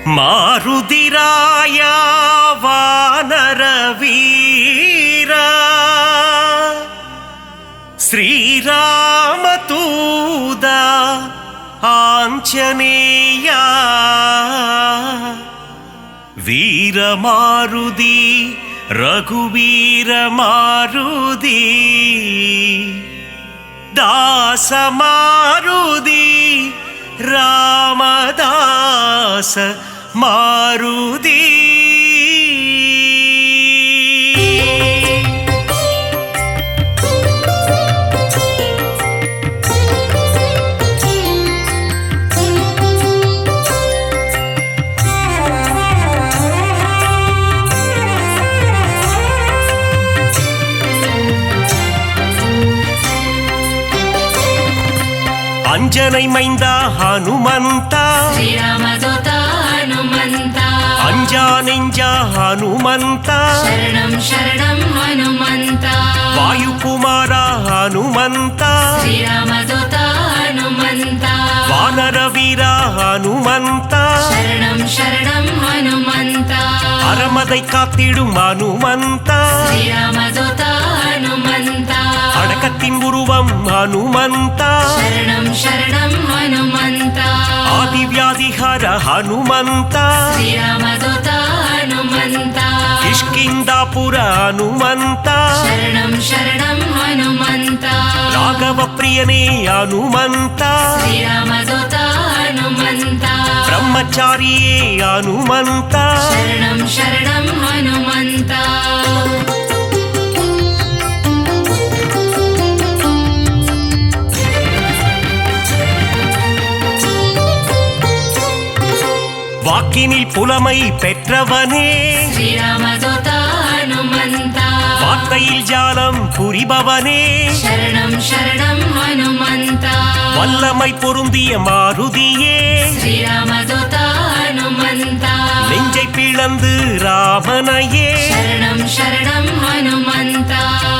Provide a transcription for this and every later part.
ಮಾರುದಿರಾಯ ವಾನರ ವೀರ ಶ್ರೀರಾಮತೂದ ಆಂಜನೇಯ ವೀರ ಮಾರುದಿ ರಘುವೀರ ಮಾರುದಿ ದಾಸ ಮಾರುದಿ ರಾಮದಾಸ ಮಾರುದಿ ಅಂಜನೈ ಮೈಂದ ಹನುಮಂತ ಶ್ರೀರಾಮದೂತ ಹನುಮಂತ ಅಂಜಾನೆಂಜ ಹನುಮಂತ ಶರಣಂ ಶರಣಂ ಹನುಮಂತ ವಾಯುಕುಮಾರ ಹನುಮಂತ ಶ್ರೀರಾಮದೂತ ಹನುಮಂತ ವಾನರ ವೀರ ಹನುಮಂತ ಶರಣಂ ಶರಣಂ ಹನುಮಂತ ಅರಮದೈ ಕಾத்திடும் ಹನುಮಂತ ಶ್ರೀರಾಮದೂತ ಹನುಮಂತ அடக்கத்தின் உருவம் ஹனுமந்த ಶರಣಂ ಶರಣಂ ಹನುಮಂತ ஆதிவியாதிஹர ஹனுமந்த ಶ್ರೀರಾಮದೂತ ಹನುಮಂತ ಕಿಷ್ಕಿಂದಾಪುರ ಹನುಮಂತ ಶರಣಂ ಶರಣಂ ಹನುಮಂತ ರಾಘವ ಪ್ರಿಯನೇ ಹನುಮಂತ ಶ್ರೀರಾಮದೂತ ಹನುಮಂತ ಬ್ರಹ್ಮಚಾರಿಯೇ ಹನುಮಂತ ಶರಣಂ ಶರಣಂ ಹನುಮಂತ வாக்கினில் புலமை பெற்றவனே ಶ್ರೀರಾಮದೂತ ಹನುಮಂತ வார்த்தையில் ஜாலம் புரிபவனே ಶರಣಂ ಶರಣಂ ಹನುಮಂತ வல்லமை பொருந்திய மாருதியே ಶ್ರೀರಾಮದೂತ ಹನುಮಂತ நெஞ்சை பிளந்து ராமனையே ಶರಣಂ ಶರಣಂ ಹನುಮಂತ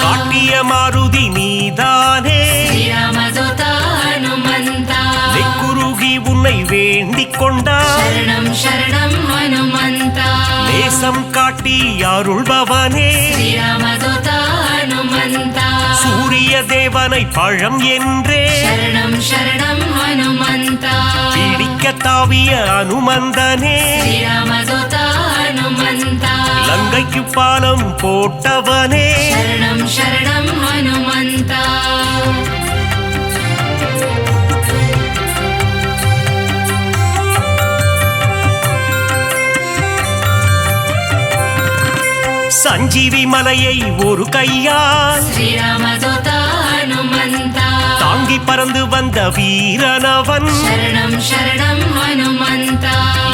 காட்டிய மாருதி நீதானே ಶ್ರೀರಾಮದೂತ ಹನುಮಂತ நெக்குருகி உன்னை வேண்டிக் கொண்டார் ಶರಣಂ ಶರಣಂ ಹನುಮಂತ நேசம் காட்டி அருள்பவனே ಶ್ರೀರಾಮದೂತ ಹನುಮಂತ சூரிய தேவனை பழம் என்றே ಶರಣಂ ಶರಣಂ ಹನುಮಂತ பிடிக்க தாவிய அனுமந்தனே ಶ್ರೀರಾಮದೂತ ಹನುಮಂತ லங்கைக்கு பாலம் போட்டவனே ಶರಣಂ ಶರಣಂ ಹನುಮಂತ சஞ்சீவி மலையை ஒரு கையால் ಶ್ರೀರಾಮದೂತ ಹನುಮಂತ தாங்கி பறந்து வந்த வீரனவன் ಶರಣಂ ಶರಣಂ ಹನುಮಂತ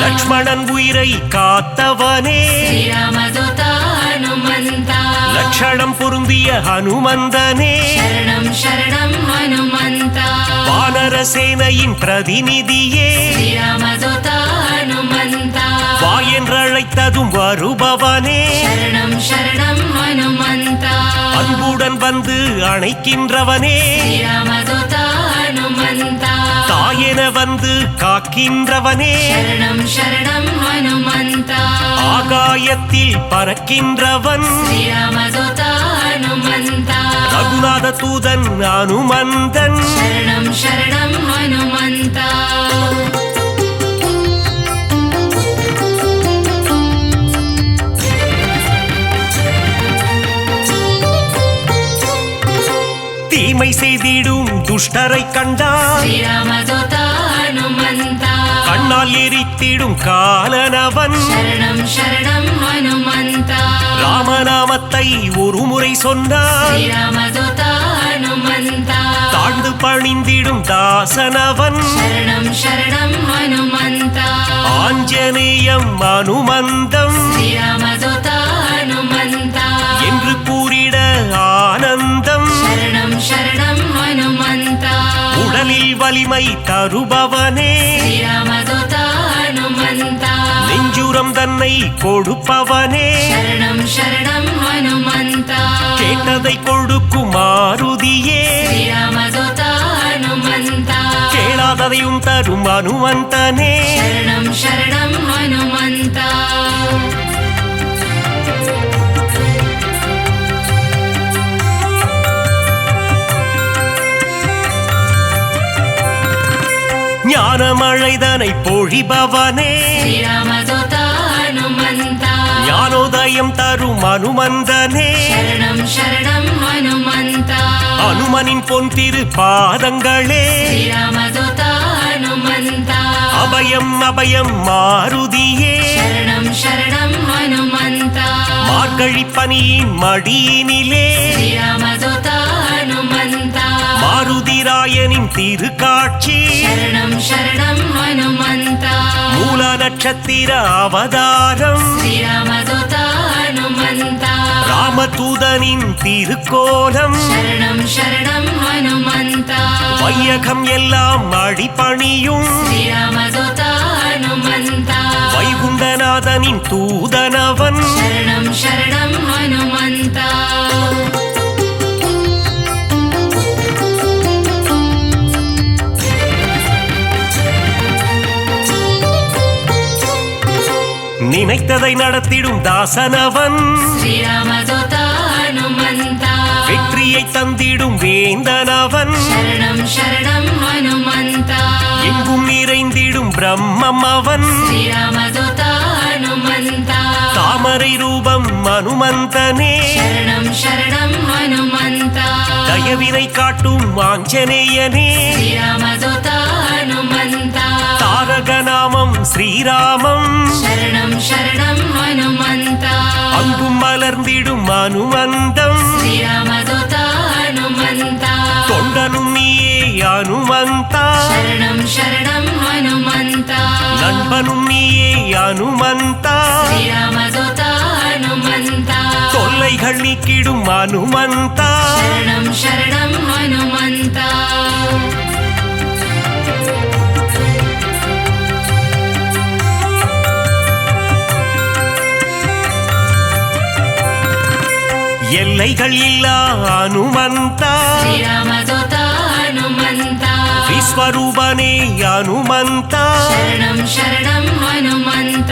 லக்ஷ்மணன் உயிரை காத்தவனே ಶ್ರೀರಾಮದೂತ ಹನುಮಂತ லட்சணம் பொருந்திய ஹனுமந்தனே ಶರಣಂ ಶರಣಂ ಹನುಮಂತ வானர சேனையின் பிரதிநிதியே ಶ್ರೀರಾಮದೂತ ಹನುಮಂತ வா என்றழைத்ததும் வருபவனே ಶರಣಂ ಶರಣಂ ಹನುಮಂತ அன்புடன் வந்து அணைக்கின்றவனே ಶ್ರೀರಾಮದೂತ ಹನುಮಂತ தாயென வந்து காக்கின்றவனே ಶರಣಂ ಶರಣಂ ಹನುಮಂತ ஆகாயத்தில் பறக்கின்றவன் ಶ್ರೀರಾಮದೂತ ಹನುಮಂತ ரகுநாத தூதன் அனுமந்தன் ಶರಣಂ ಶರಣಂ ಹನುಮಂತ தீமை செய்திடும் துஷ்டரை கண்டார் ಶ್ರೀರಾಮದೂತ ಹನುಮಂತ கண்ணால் எரித்திடும் காலனவன் ಶರಣಂ ಶರಣಂ ಹನುಮಂತ ராமநாமத்தை ஒரு முறை சொன்னார் ಶ್ರೀರಾಮದೂತ ಹನುಮಂತ தாழ்ந்து பணிந்திடும் தாசனவன் ಶರಣಂ ಶರಣಂ ಹನುಮಂತ ஆஞ்சநேயம் அனுமந்தம் ಶ್ರೀರಾಮದೂತ ಹನುಮಂತ என்று கூறிட ஆனந்தம் ಶರಣಂ ಶರಣಂ ಹನುಮಂತ உடலில் வலிமை தருபவனே ಶ್ರೀರಾಮದೂತ ಹನುಮಂತ நெஞ்சுரம் தன்னை கொடுப்பவனே ಶರಣಂ ಶರಣಂ ಹನುಮಂತ கேட்டதை கொடுக்கும் மாருதியே ಶ್ರೀರಾಮದೂತ ಹನುಮಂತ கேளா ಕೇಳಾದதையும் தரும் ಹನುಮಂತನೇ ಶರಣಂ ಶರಣಂ ಹನುಮಂತ ஞானமழைதனை பொழிபவனே ಶ್ರೀರಾಮದೂತ ಹನುಮಂತ ஞானோதயம் தரும் ஹனுமந்தனே ಶರಣಂ ಶರಣಂ ಹನುಮಂತ ஹனுமனின் பொன் திரு பாதங்களே ಶ್ರೀರಾಮದೂತ ಹನುಮಂತ அபயம் அபயம் மாருதியே ಶರಣಂ ಶರಣಂ ಹನುಮಂತ மார்கழி பனியின் மடியினிலே ಶ್ರೀರಾಮದೂತ ಹನುಮಂತ மாருதிராயனின் திருக்காட்சி ಶರಣಂ ಶರಣಂ ಹನುಮಂತ மூல நட்சத்திர அவதாரம் ಶ್ರೀರಾಮದೂತ ಹನುಮಂತ ராமதூதனின் திருக்கோலம் ಶರಣಂ ಶರಣಂ ಹನುಮಂತ வையகம் எல்லாம் அடிபணியும் ಶ್ರೀರಾಮದೂತ ಹನುಮಂತ வைகுண்டநாதனின் தூதனவன் ಶರಣಂ ಶರಣಂ ಹನುಮಂತ நினைத்ததை நடத்திடும் தாசனவன் ಶ್ರೀರಾಮದೂತ ಹನುಮಂತ வெற்றியை தந்திடும் வேந்தனவன் ಶರಣಂ ಶರಣಂ ಹನುಮಂತ எங்கும் நிறைந்திடும் பிரம்மம் அவன் ಶ್ರೀರಾಮದೂತ ಹನುಮಂತ தாமரை ரூபம் ஹனுமந்தனே ಶರಣಂ ಶರಣಂ ಹನುಮಂತ தயவினை காட்டும் ஆஞ்சநேயனே ಶ್ರೀರಾಮದೂತ ಹನುಮಂತ தாரக நாமம் ஸ்ரீராமம் ಶರಣಂ ಶರಣಂ ಹನುಮಂತ அங்கும் மலர்ந்திடும் ஹனுமந்தம் ಶ್ರೀರಾಮದೂತ ಹನುಮಂತ தொண்டனும் நீயே ஹனுமந்தா ಶರಣಂ ಶರಣಂ ಹನುಮಂತ நண்பனும் நீயே ஹனுமந்தா ಶ್ರೀರಾಮದೂತ ಹನುಮಂತ தொல்லைகள் நீக்கிடும் ஹனுமந்தா ಶರಣಂ ಶರಣಂ ಹನುಮಂತ எல்லைகள் இல்லா ஹனுமந்தா ಶ್ರೀರಾಮದೂತ ಹನುಮಂತ விஸ்வரூபனே ஹனுமந்தா ಶರಣಂ ಶರಣಂ ಹನುಮಂತ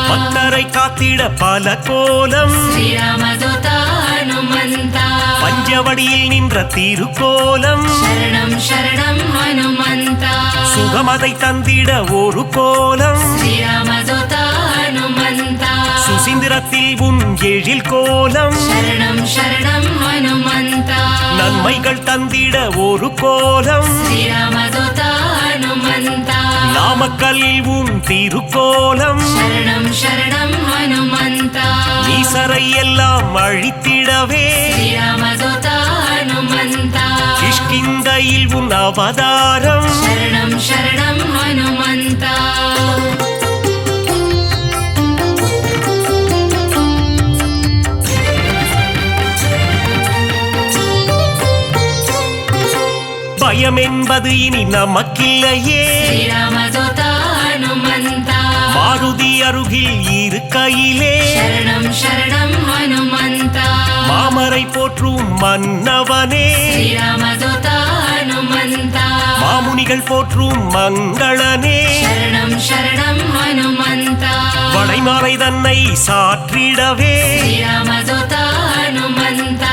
பக்தரை காத்திட பல கோலம் ಶ್ರೀರಾಮದೂತ ಹನುಮಂತ பஞ்சவடியில் நின்ற திருக்கோலம் ಶರಣಂ ಶರಣಂ ಹನುಮಂತ சுகமதை தந்திட ஒரு கோலம் ಶ್ರೀರಾಮದೂತ ಹನುಮಂತ சுசீந்திரத்தில் உன் எழில் கோலம் ಶರಣಂ ಶರಣಂ ಹನುಮಂತ நன்மைகள் தந்திட ஒரு கோலம் ಶ್ರೀರಾಮದೂತ ಹನುಮಂತ நாமக்கல்லில் உன் திருக்கோலம் ಶರಣಂ ಶರಣಂ ಹನುಮಂತ ஈசரை எல்லாம் அழித்திடவே ಶ್ರೀರಾಮದೂತ ಹನುಮಂತ கிஷ்கிந்தையில் உன் அவதாரம் ಶರಣಂ ಶರಣಂ ಹನುಮಂತ பயம் என்பது இனி நமக்கில்லையே ಶ್ರೀರಾಮದೂತ ಹನುಮಂತ மாருதி அருகில் இருக்கையிலே ಶರಣಂ ಶರಣಂ ಹನುಮಂತ மாமரை போற்றும் மன்னவனே ಶ್ರೀರಾಮದೂತ ಹನುಮಂತ மாமுனிகள் போற்றும் மங்களனே ಶರಣಂ ಶರಣಂ ಹನುಮಂತ வளைமாலை தன்னை சாற்றிடவே ಶ್ರೀರಾಮದೂತ ಹನುಮಂತ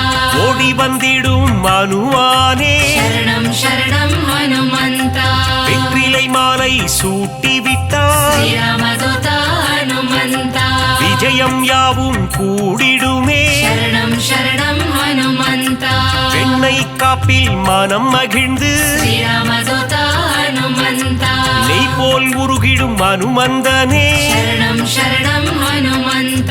ஓடி வந்திடும் மனுவானே ಶರಣಂ ಶರಣಂ ಹನುಮಂತ வெற்றிலை மாலை சூட்டிவிட்டார் ಶ್ರೀರಾಮದೂತ ಹನುಮಂತ விஜயம் யாவும் கூடிடுமே ಶರಣಂ ಶರಣಂ ಹನುಮಂತ வெண்ணை காப்பில் மனம் மகிழ்ந்து ಶ್ರೀರಾಮದೂತ ಹನುಮಂತ நெய் போல் உருகிடும் ஹனுமந்தனே ಶರಣಂ ಶರಣಂ ಹನುಮಂತ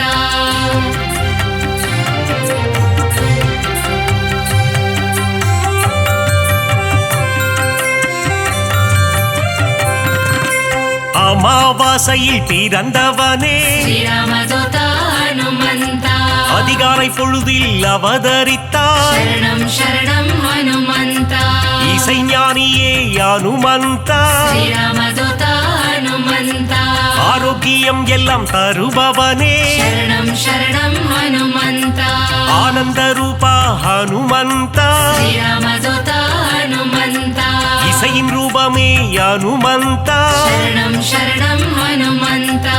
அமாவாசையில் பிறந்தவனே ಶ್ರೀರಾಮದೂತ ಹನುಮಂತ அதிகாலை பொழுதில் அவதரித்தார் ಶರಣಂ ಶರಣಂ ಹನುಮಂತ இசைஞானியே ஹனுமந்தா ಶ್ರೀರಾಮದೂತ ಹನುಮಂತ ஆரோக்கிய காரியம் எல்லாம் தருபவனே शरणं शरणं हनुमन्ता ஆனந்த ரூபா ஹனுமந்தா श्रीरामदूता हनुमन्ता இசையின் ரூபமே அனுமந்தா शरणं शरणं हनुमन्ता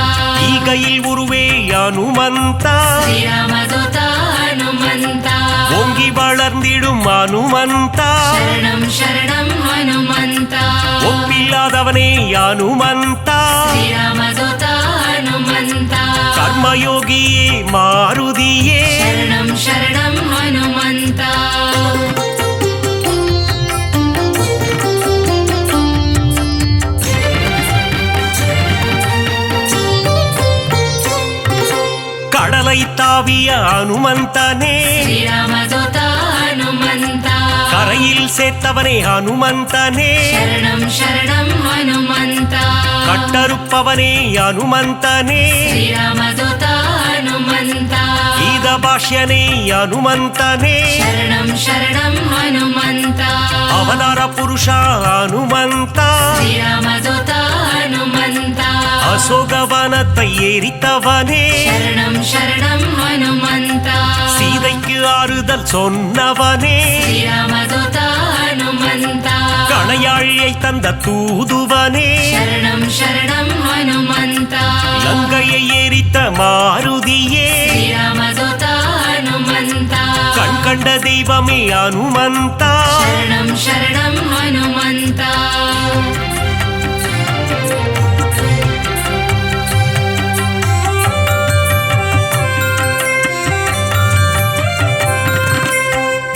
ஈகையில் உருவே அனுமந்தா श्रीरामदूता हनुमन्ता ஓங்கி வளர்ந்திடும் அனுமந்தா शरणं शरणं हनुमन्ता ஒப்பில்லாதவனே அனுமந்தா श्रीरामदूता हनुमन्ता கர்மயோகியே மாருதியே शरणं शरणं हनुमन्ता கடலை தாவிய அனுமந்தனே श्रीरामदूता हनुमन्ता கரையில் சேர்த்தவனே அனுமந்தனே शरणं शरणं हनुमन्ता கட்டறுப்பவனே அனுமந்தனே श्रीरामदूता हनुमन्ता கீத பாஷ்யனே அனுமந்தனே शरणं शरणं हनुमन्ता அவதார புருஷா அனுமந்தா श्रीरामदूता हनुमन्ता அசோகவனத்தை எரித்தவனே शरणं शरणं हनुमन्ता சீதைக்கு ஆறுதல் சொன்னவனே श्रीरामदूता हनुमन्ता கணையாழியை தந்த தூதுவனே शरणं शरणं हनुमन्ता லங்கையை எரித்த மாருதியே श्रीरामदूता हनुमन्ता கண் கண்ட தெய்வமே அனுமந்தா शरणं शरणं हनुमन्ता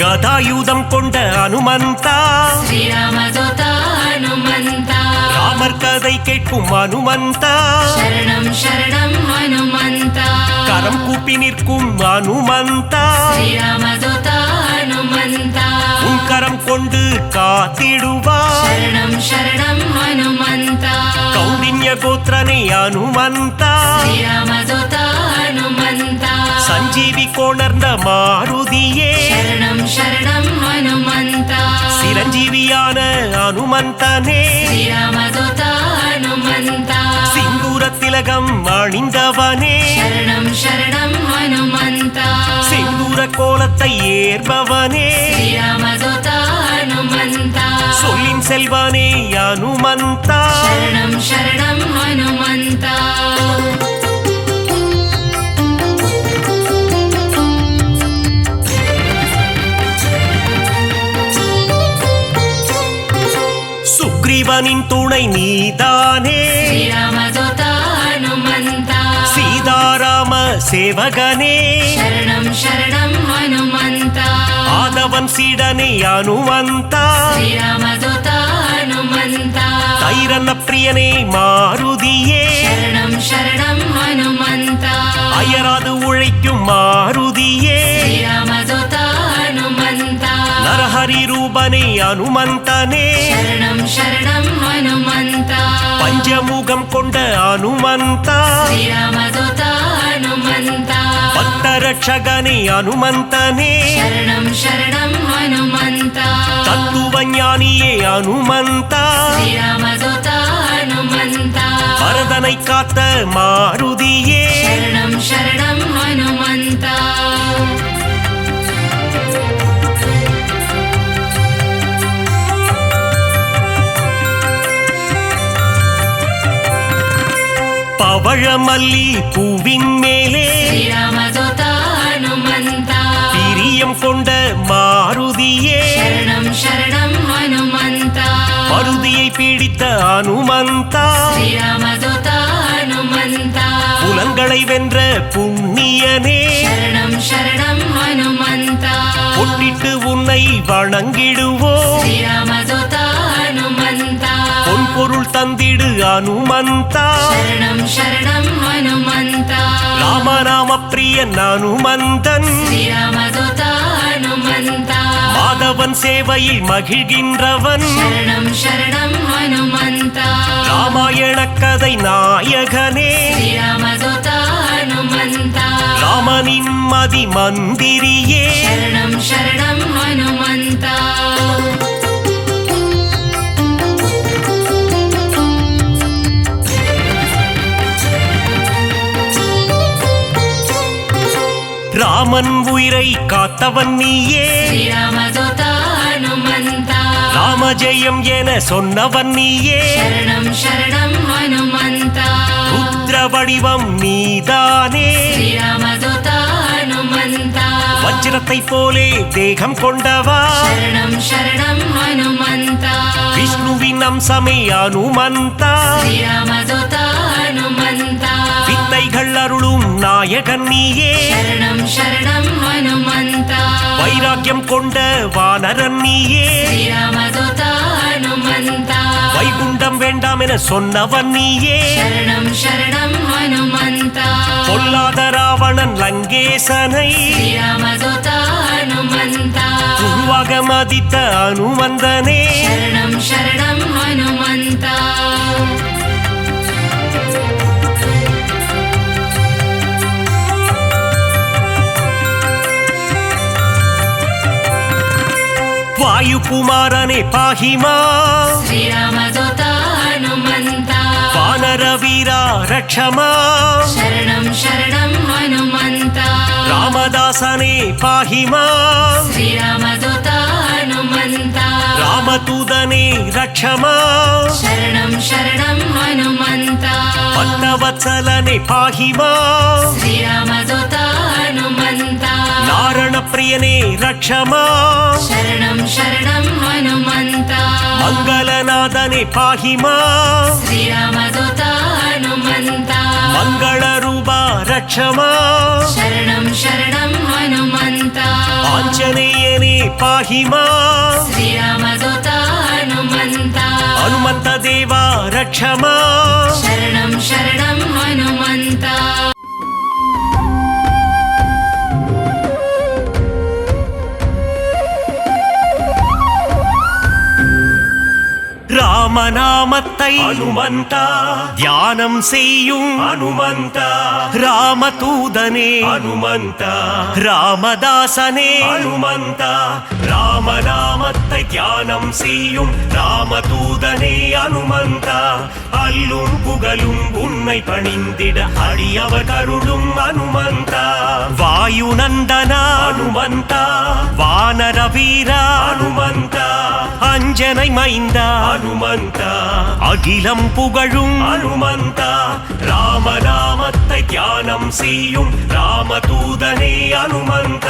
கதாயுதம் கொண்ட அனுமந்தா श्रीरामदूता हनुमन्ता ராமர் கதை கேட்கும் அனுமந்தா शरणं शरणं हनुमन्ता கரம் கூப்பி நிற்கும் அனுமந்தா श्रीरामदूता हनुमन्ता உன் கரம் கொண்டு காத்திடுவார் शरणं शरणं हनुमन्ता கௌண்டின்ய கோத்திரனே அனுமந்தா श्रीरामदूता हनुमन्ता சஞ்சீவி கொணர்ந்த மாருதியே शरणं शरणं हनुमन्ता சிரஞ்சீவியான அனுமந்தனே श्रीरामदूता हनुमन्ता சிந்தூர திலகம் அணிந்தவனே शरणं शरणं हनुमन्ता சிந்தூர கோலத்தை ஏற்பவனே श्रीरामदूता हनुमन्ता சொல்லின் செல்வனே அனுமந்தா शरणं शरणं हनुमन्ता சுக்ரீவனின் துணை நீதானே श्रीरामदूता हनुमन्ता சீதாராம சேவகனே शरणं शरणं हनुमन्ता ஆதவன் சீடனே அனுமந்தா श्रीरामदूता हनुमन्ता தைரன்ன பிரியனே மாருதியே शरणं शरणं हनुमन्ता அயராது உழைக்கும் மாருதியே श्रीरामदूता हनुमन्ता நரஹரி ரூபனே அனுமந்தனே शरणं शरणं हनुमन्ता பஞ்சமுகம் கொண்ட அனுமந்தா श्रीरामदूता हनुमन्ता பக்தரட்சகனே அனுமந்தனே शरणं शरणं हनुमन्ता தத்துவ ஞானியே அனுமந்தா श्रीरामदूता हनुमन्ता பரதனை காத்த மாருதியே शरणं शरणं हनुमन्ता பவழமல்லி பூவின் மேலே श्रीरामदूता हनुमन्ता பிரியம் கொண்ட மாருதியே शरणं शरणं हनुमन्ता மருதியை பிடித்த அனுமந்தா श्रीरामदूता हनुमन्ता புலங்களை வென்ற புண்ணியனே शरणं शरणं हनुमन्ता பொட்டிட்டு உன்னை வணங்கிடுவோ श्रीरामदूता हनुमन्ता பொன் பொருள் தந்திடு அனுமந்தா शरणं शरणं हनुमन्ता ராமநாம பிரியன் அனுமந்தன் श्रीरामदूता हनुमन्ता மாதவன் சேவையில் மகிழ்கின்றவன் शरणं शरणं हनुमन्ता ராமாயண கதை நாயகனே श्रीरामदूता हनुमन्ता ராமனின் மதி மந்திரியே शरणं शरणं हनुमन्ता ராமன் உயிரை காத்தவன் நீயே ஸ்ரீராமதூத ஹனுமந்த ராமஜெயம் என சொன்னவன் நீயே சரணம் சரணம் ஹனுமந்த ருத்ர வடிவம் நீதானே ஸ்ரீராமதூத ஹனுமந்த வஜ்ரத்தை போலே தேகம் கொண்டவா சரணம் சரணம் ஹனுமந்த விஷ்ணுவின் அம்சமே அனுமந்தா ஸ்ரீராமதூத ஹனுமந்த வித்தைகள் அருளும் நாயகன் நீயே சரணம் சரணம் ஹனுமந்த வைராக்கியம் கொண்ட வானரன் நீயே ஸ்ரீராமதூத ஹனுமந்த வைகுண்டம் வேண்டாம் என சொன்னவன் நீயே சரணம் சரணம் ஹனுமந்த பொல்லாத ராவணன் லங்கேசனை ஸ்ரீராமதூத ஹனுமந்த குருவாக மதித்த அனுமந்தனே சரணம் சரணம் ஹனுமந்த வாயுகுமாரனே பாஹிமா ஸ்ரீராமதூத ஹனுமந்த வானர வீரா ரக்ஷமா சரணம் சரணம் ஹனுமந்த ராமதாசனே பாஹிமா ஸ்ரீராமதூத ஹனுமந்த ராமதூதனே ரக்ஷமா சரணம் சரணம் ஹனுமந்த பக்தவத்சலனே பாஹிமா ஸ்ரீராமதூத ஹனுமந்த நாரண பிரியனே ரக்ஷமா சரணம் சரணம் ஹனுமந்த மங்களநாதனே பாஹிமா ஸ்ரீராமதூத ஹனுமந்த மங்கள ரூபா ரக்ஷமா சரணம் சரணம் ஹனுமந்த ஆஞ்சநேயனே பாஹிமா ஸ்ரீராமதூத ஹனுமந்த ಹನುಮಂತ ದೇವ ರಕ್ಷಮಾ ಶರಣಂ ಶರಣಂ ಹನುಮಂತ ராமநாமத்தை அனுமந்த தியானம் செய்யும் அனுமந்த ராமதூதனே அனுமந்த ராமதாசனே அனுமந்த ராமநாமத்தை தியானம் செய்யும் ராமதூதனே அனுமந்த அல்லும் புகழும் உன்னை பணிந்திட அடியவர் கருளும் அனுமந்த வாயுநந்தனா அனுமந்த வானர வீரா அனுமந்த அஞ்சனை மைந்தா அனுமந்த அகிலம் புகழும் அனுமந்த ராமநாமத்தை தியானம் செய்யும் ராமதூதனே அனுமந்த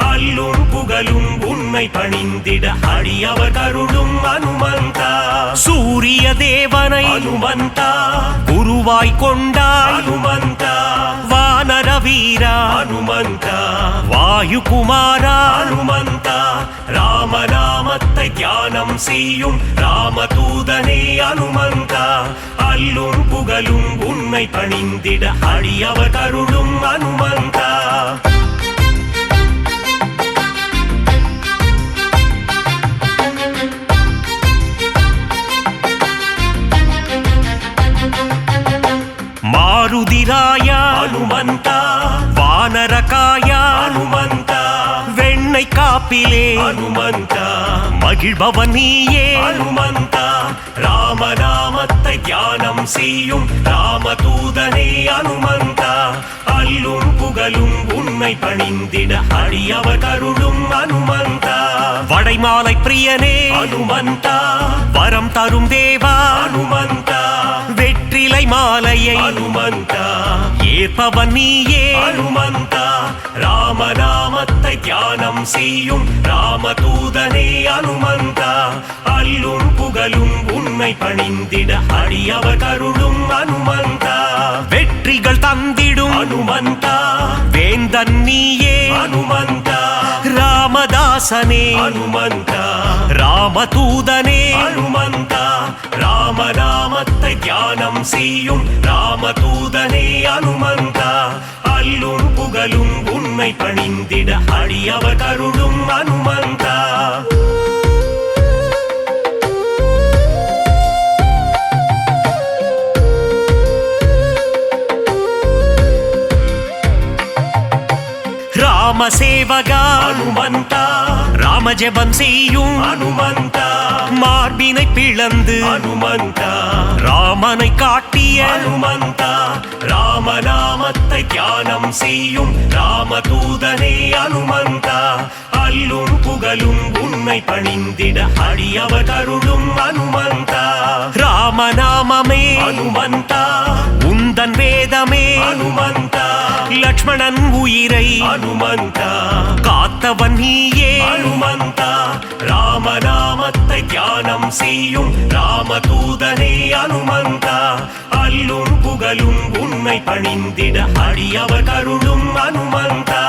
அல்லும் புகழும் உன்னை பணிந்திட அடியவர் கருளும் அனுமந்த சூரிய தேவனை அனுமந்த குருவாய் கொண்டாய் அனுமந்த வானர வீரா அனுமந்த வாயுகுமாரா அனுமந்த ராமநாமத்தை தியானம் செய்யும் ராமதூதனே அனுமந்த அல்லும் புகழும் உன்னை பணிந்திட அடியவர் கருளும் அனுமந்த ಮಾರುದಿರಾಯ ಹನುಮಂತ ವಾನರಕಾಯ ಹನುಮಂತ வெண்ணை காப்பிலே ஹனுமந்த மகிழ்பவன் நீயே ஹனுமந்த ராமநாமத்தை தியானம் செய்யும் ராமதூதனே அனுமந்த அல்லும் புகழும் உன்னை பணிந்திட அடியவர் கருளும் அனுமந்த வடைமாலை பிரியனே அனுமந்த வரம் தரும் தேவா அனுமந்த வெற்றிலை மாலையை அனுமந்த ஏற்பவன் நீயே அனுமந்த ராமநாமத்தை தியானம் செய்யும் ராமதூதனே அனுமந்த அல்லும் புகழும் உன்னை பணிந்திட அடியவர் கருளும் அனுமந்த வெற்றிகள் தந்திடும் அனுமந்த வேந்தன் நீயே அனுமந்த ராமதாசனே அனுமந்த ராமதூதனே அனுமந்த ராமநாமத்தை தியானம் செய்யும் ராமதூதனே அனுமந்த அல்லும் புகழும் உன்னை பணிந்திட அடியவர் கருளும் அனுமந்த ರಾಮ ಸೇವಗ ಹನುಮಂತ நாம ஜெபம் செய்யும் அனுமந்தா மார்பினை பிளந்து அனுமந்தா ராமனை காட்டிய அனுமந்தா ராமநாமத்தை தியானம் செய்யும் ராமதூதனே அனுமந்தா அல்லும் புகழும் உன்னை பணிந்திட அடியவர் கருளும் அனுமந்தா ராமநாமமே அனுமந்தா உந்தன் வேதமே அனுமந்தா லக்ஷ்மணன் உயிரை அனுமந்தா காத்தவன் நீயே அனுமந்தா ராமநாமத்தை தியானம் செய்யும் ராமதூதனே அனுமந்தா அல்லும் புகழும் உன்னை பணிந்திட அடியவர் கருளும் அனுமந்தா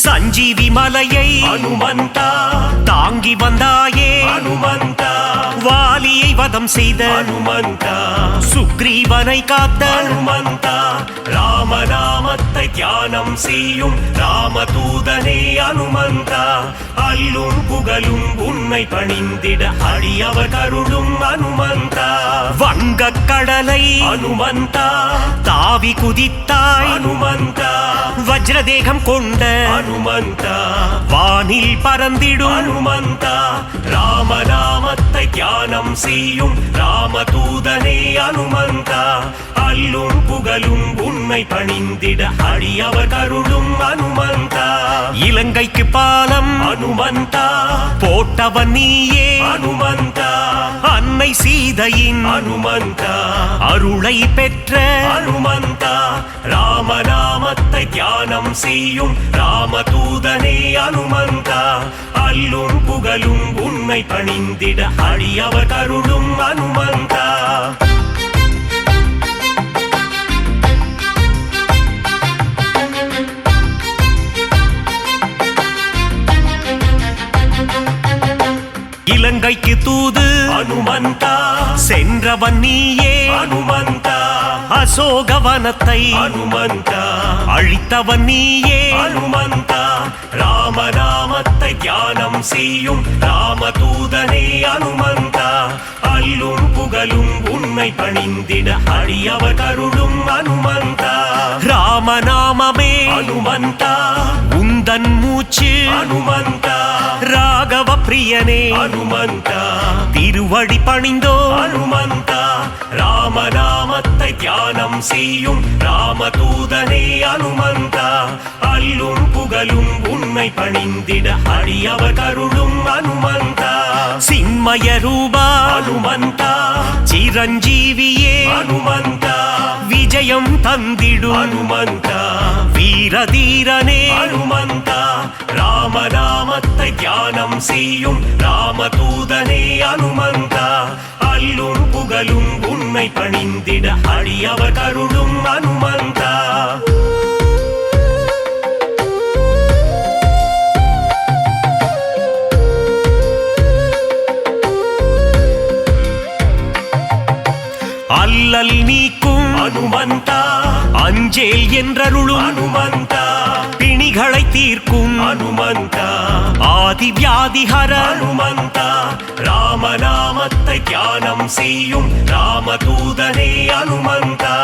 சஞ்சீவி மலையை அனுமந்தா தாங்கி வந்தாயே அனுமந்தா வாலியை வதம் செய்த அனுமந்தா சுக்ரீவனை காத்த அனுமந்தா ராமநாமத்தை தியானம் செய்யும் ராமதூதனே அனுமந்தா அல்லும் புகழும் உன்னை பணிந்திட அடியவர் கருளும் அனுமந்தா வங்கக் கடலை அனுமந்தா தாவி குதித்தாய் அனுமந்தா வஜ்ரதேகம் கொண்ட அனுமந்தா வானில் பறந்திடும் அனுமந்தா ராமநாமத்தை தியானம் செய்யும் ராமதூதனே அனுமந்தா அல்லும் புகழும் உன்னை பணிந்திட அடியவர் கருளும் அனுமந்தா இலங்கைக்கு பாலம் அனுமந்தா போட்டவன் நீயே அனுமந்தா அன்னை சீதையின் அனுமந்தா அருளை பெற்ற அனுமந்தா ராமநாமத்தை தியானம் செய்யும் ராமதூதனே அனுமந்தா அல்லும் புகழும் உன்னை பணிந்திட அடியவர் கருளும் அனுமந்தா இலங்கைக்கு தூது அனுமந்தா சென்றவன் நீயே அனுமந்தா அசோகவனத்தை அனுமந்தா அழித்தவன் நீயே அனுமந்தா ராமநாமத்தை தியானம் செய்யும் ராமதூதனே அனுமந்தா அல்லும் புகழும் உன்னை பணிந்திட அடியவர் கருளும் அனுமந்தா ராமநாமமே அனுமந்தா உந்தன் மூச்சு அனுமந்தா ராகவ பிரியனே அனுமந்தா திருவடி பணிந்தோ அனுமந்தா ராமநாமத்தை தியானம் செய்யும் ராமதூதனே அனுமந்தா அல்லும் புகழும் உன்னை பணிந்திட அடியவர் கருளும் அனுமந்தா சின்மய ரூபா அனுமந்தா சிரஞ்சீவியே அனுமந்தா விஜயம் தந்திடும் அனுமந்தா வீரதீரனே அனுமந்தா ராமநாமத்தை தியானம் செய்யும் ராமதூதனே அனுமந்தா அல்லும் புகழும் உன்னை பணிந்திட அடியவர் கருளும் அனுமந்தா அல்லல் நீக்கும் அனுமந்தா அஞ்சேல் என்றருளும் அனுமந்தா பிணிகளை தீர்க்கும் அனுமந்தா ஆதி வியாதிஹர அனுமந்தா ராமநாமத்தை தியானம் செய்யும் ராமதூதனே அனுமந்தா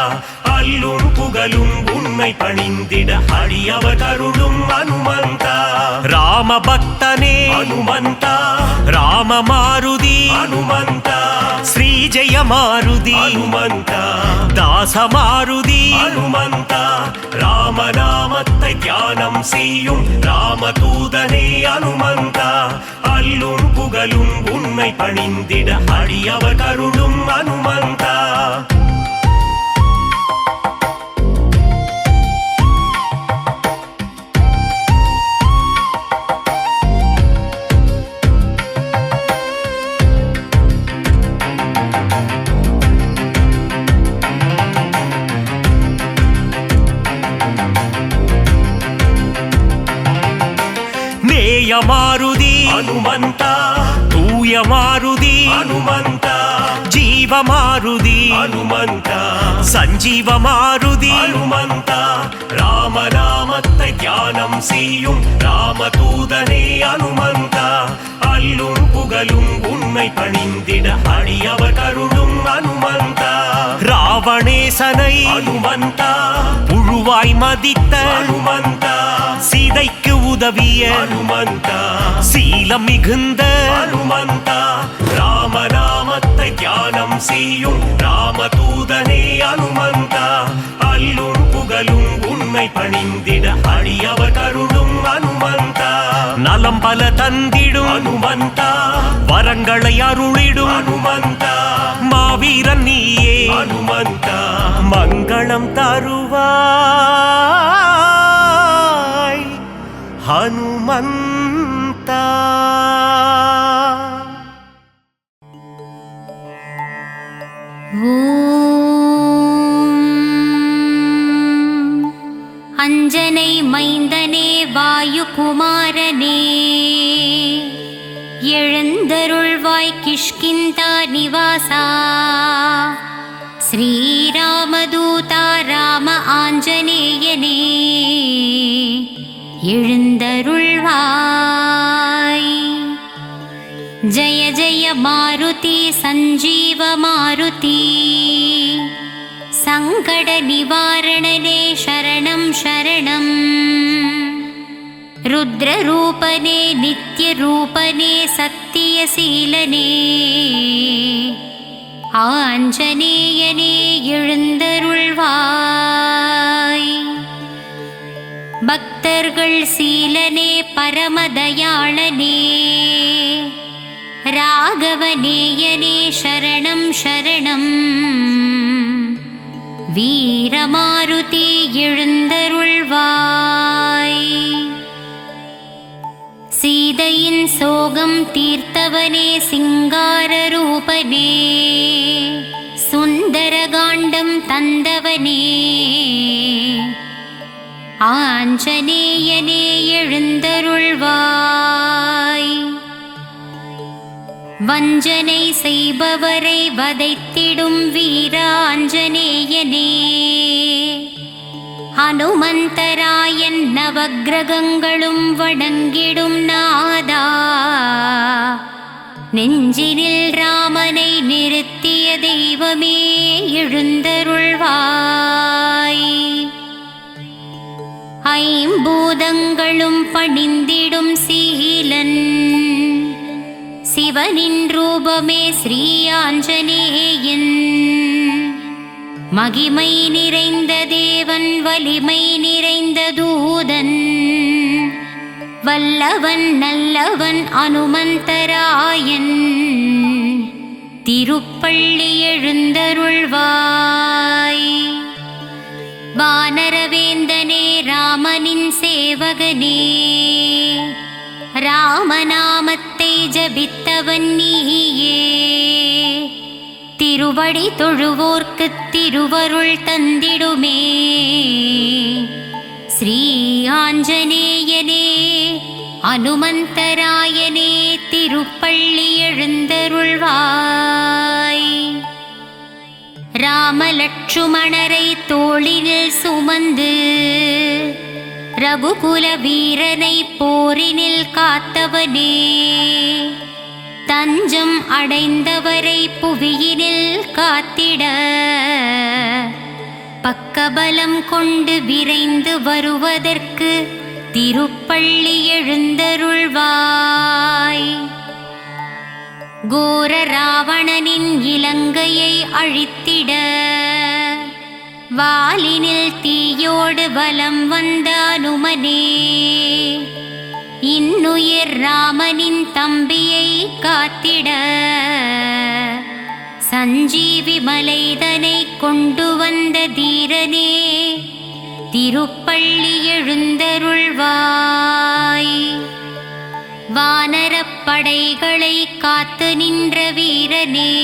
அல்லும் புகழும் உன்னை பணிந்திட அடியவர் கருளும் அனுமந்தா ராம பக்தனே அனுமந்தா ராம மாருதி அனுமந்தா ஸ்ரீஜய மாருதி அனுமந்தா தாச மாருதி அனுமந்தா ராமநாமத்தை தியானம் செய்யும் ராமதூதனே அனுமந்தா அல்லும் புகழும் உன்னை பணிந்திட அடியவர் கருளும் அனுமந்தா ಗೇಯ ಮಾರುತಿ ಹನುಮಂತ ತೂಯ ಮಾರುತಿ ಹನುಮಂತ ಜೀವ ಮಾರುತಿ ಹನುಮಂತ சஞ்சீவ மாருதி ஹனுமந்த ராமநாமத்தை தியானம் செய்யும் ராமதூதனே அனுமந்த அல்லும் புகழும் உண்மை பணிந்திட அடியவர் கருளும் அனுமந்த ராவணேசனை அனுமந்த புழுவாய் மதித்த அனுமந்த சீதைக்கு உதவிய அனுமந்த சீலம் மிகுந்த அனுமந்த ராமநாமத்தை தியானம் செய்யும் ராமதூதனே அனுமந்த அல்லும் புகழும் உண்மை பணிந்திட அடியவர் கருளும் அனுமந்த நலம் பல தந்திடும் அனுமந்த வரங்களை அருளிடும் அனுமந்த மாவீரன் நீயே அனுமந்த மங்களம் தருவாய் ஹனுமந்தா. அஞ்சனை மைந்தனே வாயுகுமாரனே எழுந்தருள்வாய் கிஷ்கிந்தா நிவாசா ஸ்ரீராமதூதா ராம ஆஞ்சநேயனே எழுந்தருள்வாய். ஜய ஜய மாருதி சஞ்சீவ மாருதி சங்கட நிவாரணனே சரணம் சரணம். ருத்ரரூபனே நித்யரூபனே சத்தியசீலனே ஆஞ்சநேயனே எழுந்தருள்வாய். பக்தர்கள் சீலனே பரமதயாளனே ராகவநேயனே சரணம் சரணம். வீரமாருதி எழுந்தருள்வாய். சீதையின் சோகம் தீர்த்தவனே சிங்காரரூபனே சுந்தரகாண்டம் தந்தவனே ஆஞ்சநேயனே எழுந்தருள்வாய். வஞ்சனை செய்பவரை வதைத்திடும் வீராஞ்சநேயனே ஹனுமந்தராயன் நவக்கிரகங்களும் வணங்கிடும் நாதா நெஞ்சினில் ராமனை நிறுத்திய தெய்வமே எழுந்தருள்வாய். ஐம்பூதங்களும் பணிந்திடும் சீலன் சிவனின் ரூபமே ஸ்ரீ ஆஞ்சநேயன். மகிமை நிறைந்த தேவன் வலிமை நிறைந்த தூதன் வல்லவன் நல்லவன் அனுமந்தராயன் திருப்பள்ளி எழுந்தருள்வாய். வானரவேந்தனே ராமனின் சேவகனே ராமநாமத்தை ஜபித்தவன் நீயே திருவடி தொழுவோர்க்கு திருவருள் தந்திடுமே ஸ்ரீ ஆஞ்சநேயனே அனுமந்தராயனே திருப்பள்ளி எழுந்தருள்வாய். ராமலட்சுமணரை தோளினில் சுமந்து ரகுகுல வீரனை போரினில் காத்தவனே தஞ்சம் அடைந்தவரை புவியினில் காத்திட பக்கபலம் கொண்டு விரைந்து வருவதற்கு திருப்பள்ளி எழுந்தருள்வாய். கோர ராவணனின் இலங்கையை அழித்திட வாலினில் தீயோடு வலம் வந்த அனுமனே இன்னுயிர் ராமனின் தம்பியை காத்திட சஞ்சீவி மலைதனை கொண்டு வந்த தீரனே திருப்பள்ளி எழுந்தருள்வாய். வானரப்படைகளை காத்து நின்ற வீரனே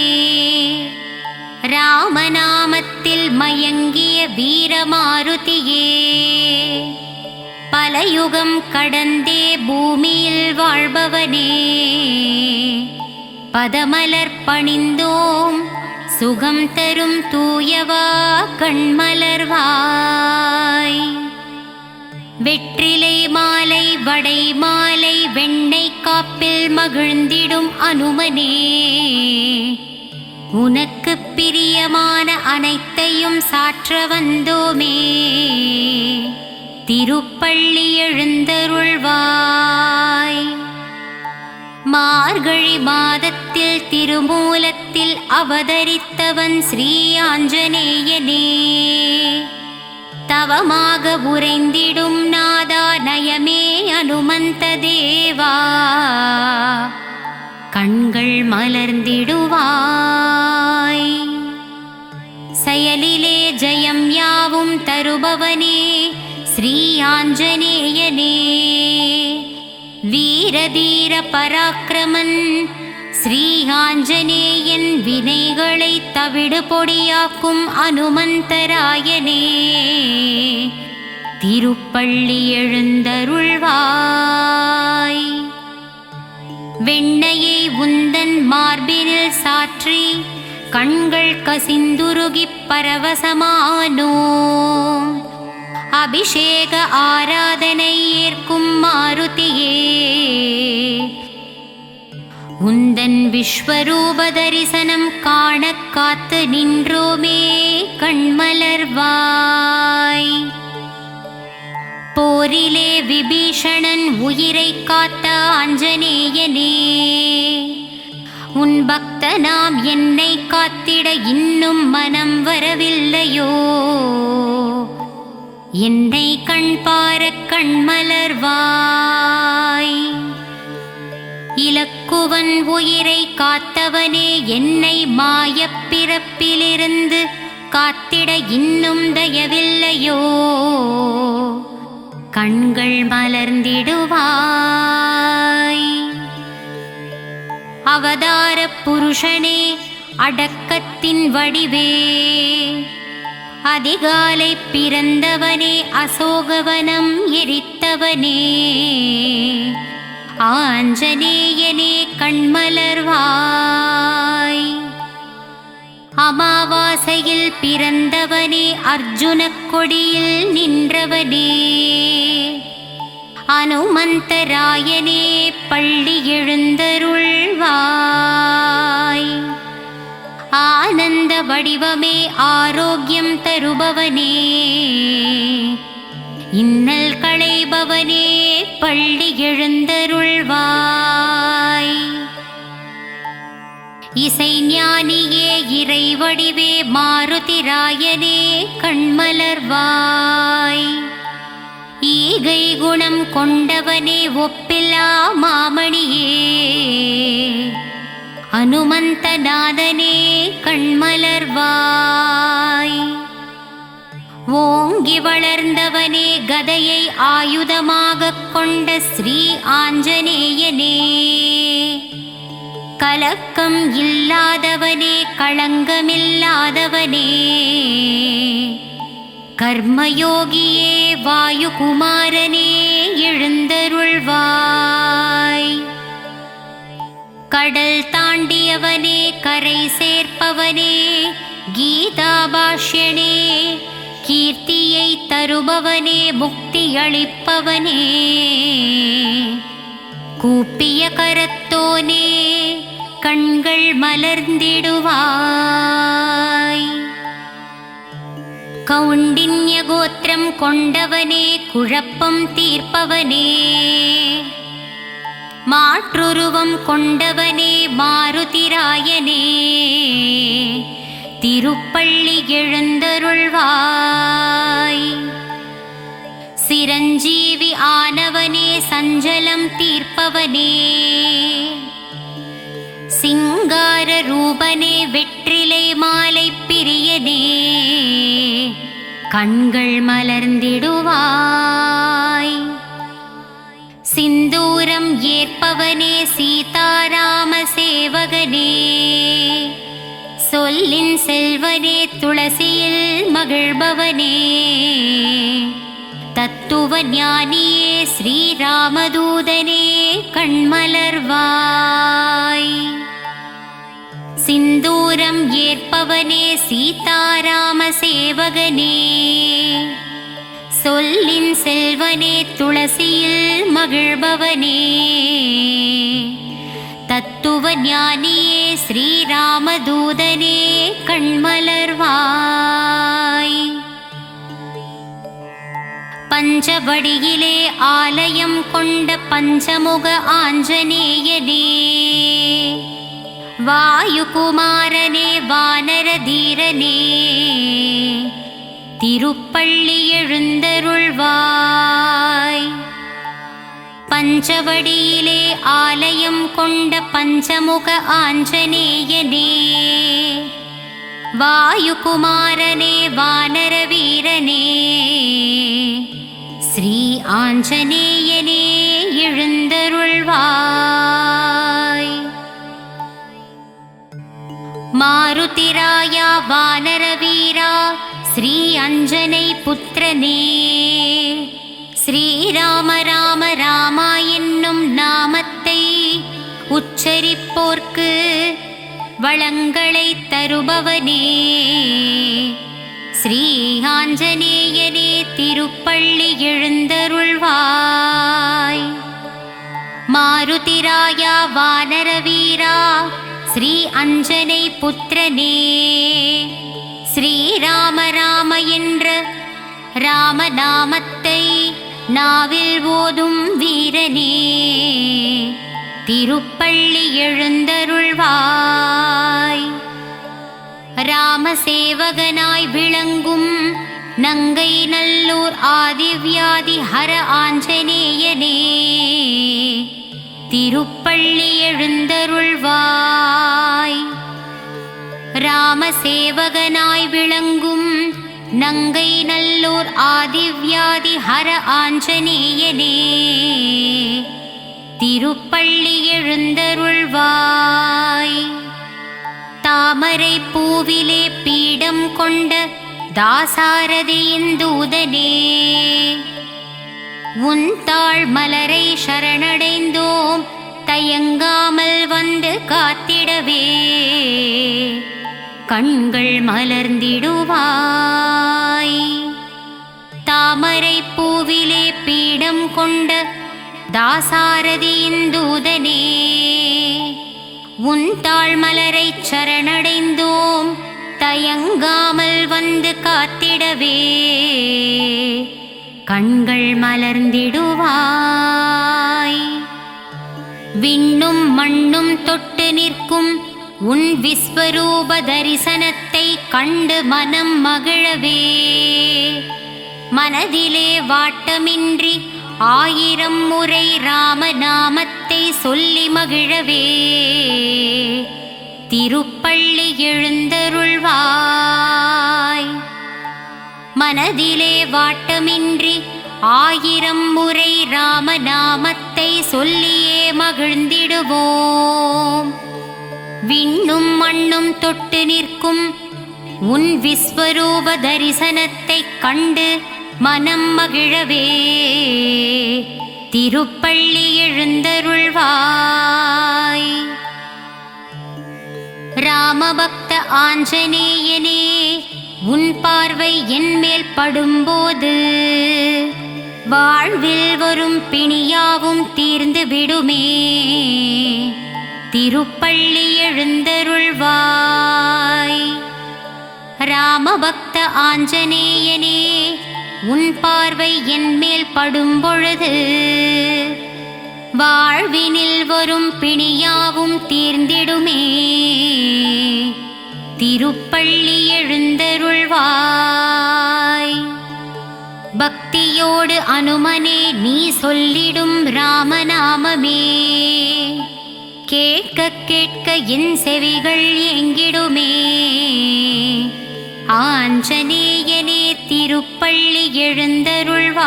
ராமநாமத்தில் மயங்கிய வீரமாருதியே பல யுகம் கடந்தே பூமியில் வாழ்பவனே, பதமலர் பணிந்தோம் சுகம் தரும் தூயவா கண்மலர்வாய். வெற்றிலை மாலை வடை மாலை வெண்ணெய் காப்பில் மகிழ்ந்திடும் அனுமனே, உனக்கு பிரியமான அனைத்தையும் சாற்ற வந்தோமே. திருப்பள்ளி எழுந்தருள்வாய். மார்கழி மாதத்தில் திருமூலத்தில் அவதரித்தவன் ஸ்ரீ ஆஞ்சநேயனே, தவமாக உறைந்திடும் நாதா நயமே அனுமந்த தேவா, கண்கள் மலர்ந்திடுவாய். செயலிலே ஜெயம் யாவும் தருபவனே ஸ்ரீ ஆஞ்சநேயனே, வீரதீர பராக்கிரமன் ஸ்ரீ ஆஞ்சநேயன், வினைகளை தவிடு பொடியாக்கும் அனுமந்தராயனே, திருப்பள்ளி எழுந்தருள்வாய். வெண்ணையை உந்தன் மார்பினில் சாற்றி கண்கள் கசிந்துருகிப் பரவசமானோம். அபிஷேக ஆராதனை ஏற்கும் மாருதியே, உந்தன் விஸ்வரூப தரிசனம் காண காத்து நின்றோமே கண்மலர்வாய். போரிலே விபீஷணன் உயிரை காத்த ஆஞ்சநேயனே, உன் பக்தனாம் என்னை காத்திட இன்னும் மனம் வரவில்லையோ, என்னை கண் பார கண்மலர்வாய். இலக்குவன் உயிரை காத்தவனே, என்னை மாயப் பிறப்பிலிருந்து காத்திட இன்னும் தயவில்லையோ, கண்கள் மலர்ந்திடுவாய். அவதார புருஷனே, அடக்கத்தின் வடிவே, அதிகாலை பிறந்தவனே, அசோகவனம் எரித்தவனே, ஆஞ்சநேயனே கண்மலர்வாய். அமாவாசையில் பிறந்தவனே, அர்ஜுனக் கொடியில் நின்றவனே, அனுமந்தராயனே பள்ளி எழுந்தருள்வாய். ஆனந்த வடிவமே, ஆரோக்கியம் தருபவனே, இன்னல் களைபவனே பள்ளி எழுந்தருள்வாய். இசைஞானியே இறை வடிவே, மாருதிராயனே கண்மலர்வாய். ஈகை குணம் கொண்டவனே, ஒப்பில்லா மாமணியே, அனுமந்தநாதனே கண்மலர்வாய். ஓங்கி வளர்ந்தவனே, கதையை ஆயுதமாகக் கொண்ட ஸ்ரீ ஆஞ்சநேயனே, கலக்கம் இல்லாதவனே, களங்கமில்லாதவனே, கர்மயோகியே வாயுகுமாரனே எழுந்தருள்வாய். கடல் தாண்டியவனே, கரை சேர்ப்பவனே, கீதாபாஷ்யனே, கீர்த்தியை தருபவனே, முக்தி அளிப்பவனே, கூப்பிய கரத்தோனே, கண்கள் மலர்ந்திடுவாய். கௌண்டின்ய கோத்திரம் கொண்டவனே, குழப்பம் தீர்ப்பவனே, மாற்றுருவம் கொண்டவனே, மாருதிராயனே, திருப்பள்ளி எழுந்தருள்வாய். சிரஞ்சீவி ஆனவனே, சஞ்சலம் தீர்ப்பவனே, சிங்கார ரூபனே, வெற்றிலை மாலை பிரியனே, கண்கள் மலர்ந்திடுவாய். சிந்தூரம் ஏற்பவனே, சீதாராம சேவகனே, சொல்லின் செல்வனே, துளசியில் மகிழ்பவனே, தத்துவ ஞானியே ஸ்ரீராமதூதனே கண்மலர்வாய். சிந்தூரம் ஏற்பவனே சீதாராம சேவகனே, சொல்லின் செல்வனே துளசியில் மகிழ்பவனே, தத்துவ ஞானியே ஸ்ரீராமதூதனே கண்மலர்வாய். பஞ்சவடியிலே ஆலயம் கொண்ட பஞ்சமுக ஆஞ்சநேயனே, வாயுகுமாரனே வானரதீரனே, திருப்பள்ளி எழுந்தருள்வாய். பஞ்சவடியிலே ஆலயம் கொண்ட பஞ்சமுக ஆஞ்சநேயனே, வாயுகுமாரனே வானரவீரனே, ஸ்ரீ ஆஞ்சநேயனே எழுந்தருள்வாய். மாருதிராயா வானரவீரா ஸ்ரீ அஞ்சனை புத்திரனே, ஸ்ரீராம ராம ராமா என்னும் நாமத்தை உச்சரிப்போர்க்கு வளங்களை தருபவனே, ஸ்ரீ ஆஞ்சநேயனே திருப்பள்ளி எழுந்தருள்வாய். மாருதிராயா வானரவீரா ஸ்ரீ அஞ்சனை புத்திரனே, ஸ்ரீராம ராம என்ற ராமநாமத்தை நாவில் ஓதும் வீரனே, திருப்பள்ளி எழுந்தருள்வாய். ராமசேவகனாய் விளங்கும் நங்கை நல்லூர் ஆதிவ்யாதி ஹர ஆஞ்சநேயனே, திருப்பள்ளி எழுந்தருள்வாய். ராமசேவகனாய் விளங்கும் நங்கை நல்லூர் ஆதிவ்யாதி ஹர ஆஞ்சநேயனே, திருப்பள்ளி எழுந்தருள்வாய். தாமரை பூவிலே பீடம் கொண்ட தாசாரதியின் தூதனே, உன் தாழ் மலரை சரணடைந்தோம் தயங்காமல் வந்து காத்திடவே, கண்கள் மலர்ந்திடுவாய். தாமரை பூவிலே பீடம் கொண்ட தாசாரதியின் தூதனே, உன் தாழ் மலரை சரணடைந்தோம் தயங்காமல் வந்து காத்திடவே, கண்கள் மலர்ந்திடுவாய். விண்ணும் மண்ணும் தொட்டு நிற்கும் உன் விஸ்வரூப தரிசனத்தை கண்டு மனம் மகிழவே, மனதிலே வாட்டமின்றி 1000 முறை ராமநாமத்தை சொல்லி மகிழவே, திருப்பள்ளி எழுந்தருள்வாய். மனதிலே வாட்டமின்றி 1000 முறை ராமநாமத்தை சொல்லியே மகிழ்ந்திடுவோம். விண்ணும் மண்ணும் தொட்டு நிற்கும் உன் விஸ்வரூப தரிசனத்தை கண்டு மனம் மகிழவே, திருப்பள்ளி எழுந்தருள்வாய். ராமபக்த ஆஞ்சநேயனே, உன் பார்வை என் மேல் படும்போது வாழ்வில் வரும் பிணியாவும் தீர்ந்து விடுமே, திருப்பள்ளி எழுந்தருள்வாய். ராமபக்த ஆஞ்சநேயனே, உன் பார்வை என் மேல் படும்பொழுது வாழ்வினில் வரும் பிணியாவும் தீர்ந்திடுமே, திருப்பள்ளி எழுந்தருள்வாய். பக்தியோடு அனுமனே நீ சொல்லிடும் ராமநாமமே, கேட்க கேட்க என் செவிகள் ஏங்கிடுமே, ஆஞ்சநேயனே திருப்பள்ளி எழுந்தருள்வாய்.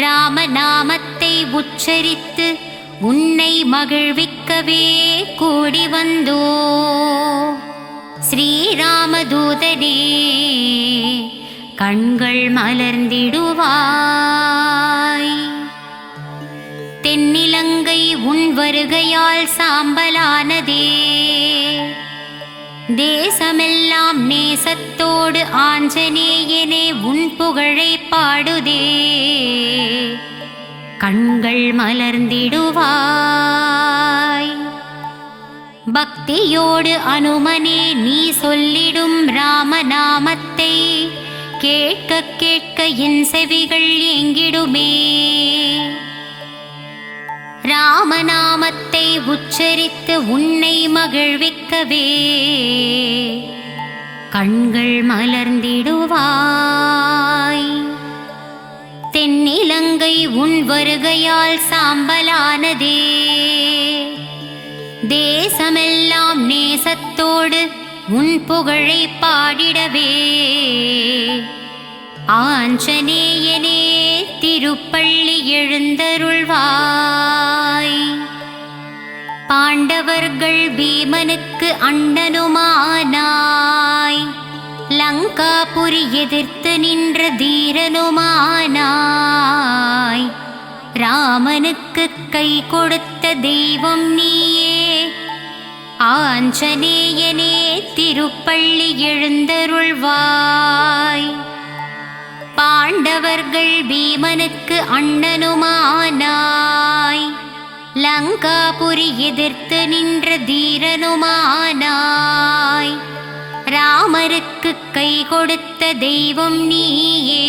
ராமநாமத்தை உச்சரித்து உன்னை மகிழ்விக்கவே கூடி வந்தோ, ஸ்ரீராமதூதனே கண்கள் மலர்ந்திடுவாய். தென்னிலங்கை உன் வருகையால் சாம்பலானதே, தேசமெல்லாம் நேசத்தோடு ஆஞ்சநேயனே உன் புகழை பாடுதே. கண்கள் மலர்ந்திடுவாய். பக்தியோடு அனுமனே நீ சொல்லிடும் ராமநாமத்தை கேட்க கேட்க என் செவிகள் ஏங்கிடுமே. ராமநாமத்தை உச்சரித்து உன்னை மகிழ்விக்கவே கண்கள் மலர்ந்திடுவாய். தென்னிலங்கை உன் வருகையால் சாம்பலானதே, தேசமெல்லாம் நேசத்தோடு உன் புகழை பாடிடவே ஆஞ்சநேயனே திருப்பள்ளி எழுந்தருள்வாய். பாண்டவர்கள் பீமனுக்கு அண்ணனுமானாய், லங்காபுரி எதிர்த்து நின்ற தீரனுமானாய். ராமனுக்கு கை கொடுத்த தெய்வம் நீயே, ஆஞ்சநேயனே திருப்பள்ளி எழுந்தருள்வாய். பாண்டவர்கள் பீமனுக்கு அண்ணனுமானாய், லங்காபுரி எதிர்த்து நின்ற தீரனுமானாய். ராமருக்கு கை கொடுத்த தெய்வம் நீயே,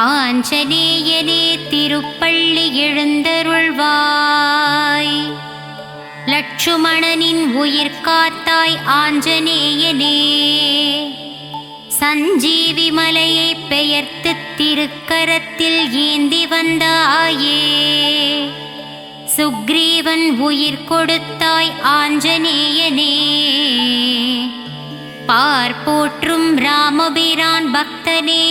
ஆஞ்சநேயனே திருப்பள்ளி எழுந்தருள்வாய். லட்சுமணனின் உயிர் காத்தாய் ஆஞ்சநேயனே, சஞ்சீவி மலையை பெயர்த்து திருக்கரத்தில் ஏந்தி வந்தாயே. சுக்ரீவன் உயிர் கொடுத்தாய் ஆஞ்சநேயனே, பார்ப்போற்றும் ராமபிரான் பக்தனே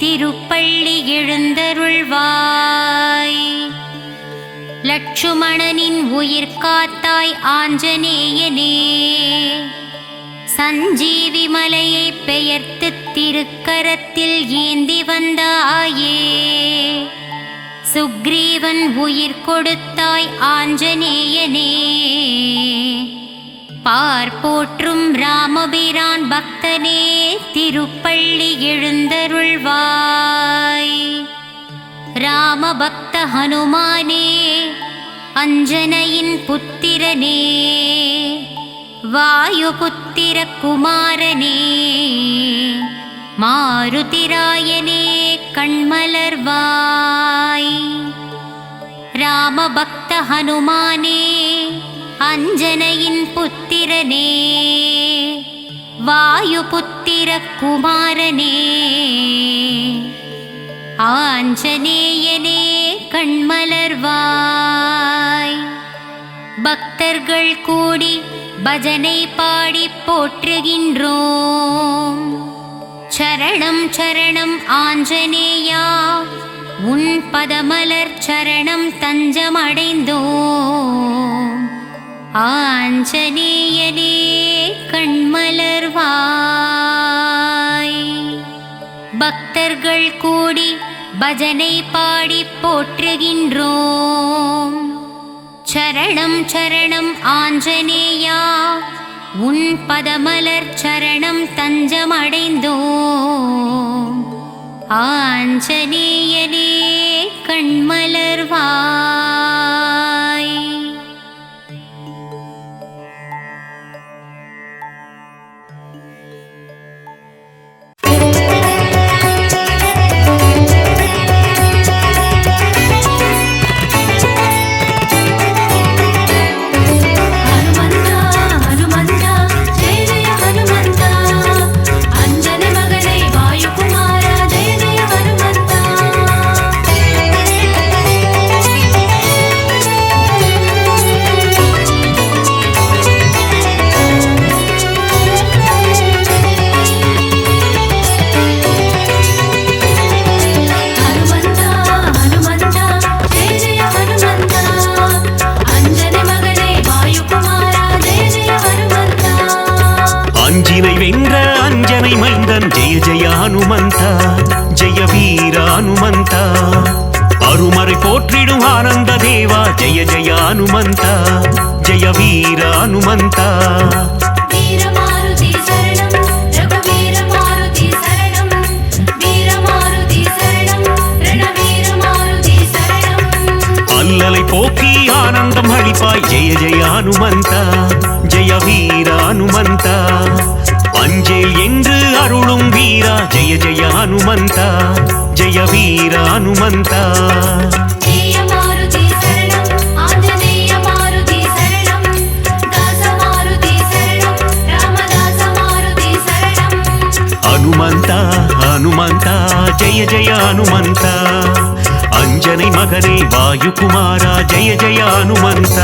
திருப்பள்ளி எழுந்தருள்வாய். லட்சுமணனின் உயிர் காத்தாய் ஆஞ்சநேயனே, சஞ்சீவி மலையை பெயர்த்து திருக்கரத்தில் ஏந்தி வந்தாயே. சுக்ரீவன் உயிர் கொடுத்தாய் ஆஞ்சநேயனே, பார்ப்போற்றும் ராமபிரான் பக்தனே திருப்பள்ளி எழுந்தருள்வாய். ராமபக்த ஹனுமானே, அஞ்சனையின் புத்திரனே, வாயுபுத்திர குமாரனே, மாருதிராயனே கண்மலர்வாய். ராமபக்த ஹனுமானே, அஞ்சனையின் புத்திரனே, வாயுபுத்திர குமாரனே, ஆஞ்சநேயனே கண்மலர்வாய். பக்தர்கள் கூடி பஜனை பாடி போற்றுகின்றோம். சரணம் சரணம் ஆஞ்சநேயா, உன் பதமலர் சரணம் தஞ்சமடைந்தோம். ஆஞ்சநேயனே கண்மலர்வாய். பக்தர்கள் கூடி பஜனை பாடி போற்றுகின்றோம். சரணம் சரணம் ஆஞ்சநேயா, உன் பதமலர் சரணம் தஞ்சமடைந்தோம். ஆஞ்சநேயனே கண்மலர்வாய். ஹனுமந்தா போற்றிடும் ஆனந்த தேவா ஜெய ஜெய ஹனுமந்த ஜெய வீர ஹனுமந்த வீரமாருதி சரணம் ரகுவீர மாருதி சரணம் வீரமாருதி சரணம் ரணவீர மாருதி சரணம் அல்லலை போக்கி ஆனந்தம் அளிப்பாய் ஜெய ஜெய ஹனுமந்த ஜெய வீர ஹனுமந்த அஞ்சேல் என்று அருளும் வீரா ஜெய ஜெய ஹனுமந்த ஜெய வீர ஹனுமந்த ஜெய மாருதி சரணம் ஆஞ்சநேய மாருதி சரணம் தாச மாருதி சரணம் ராமதாச மாருதி சரணம் ஹனுமந்த ஹனுமந்த ஜெய ஜெய ஹனுமந்த அஞ்சனை மகனே வாயுகுமாரா ஜெய ஜெய ஹனுமந்த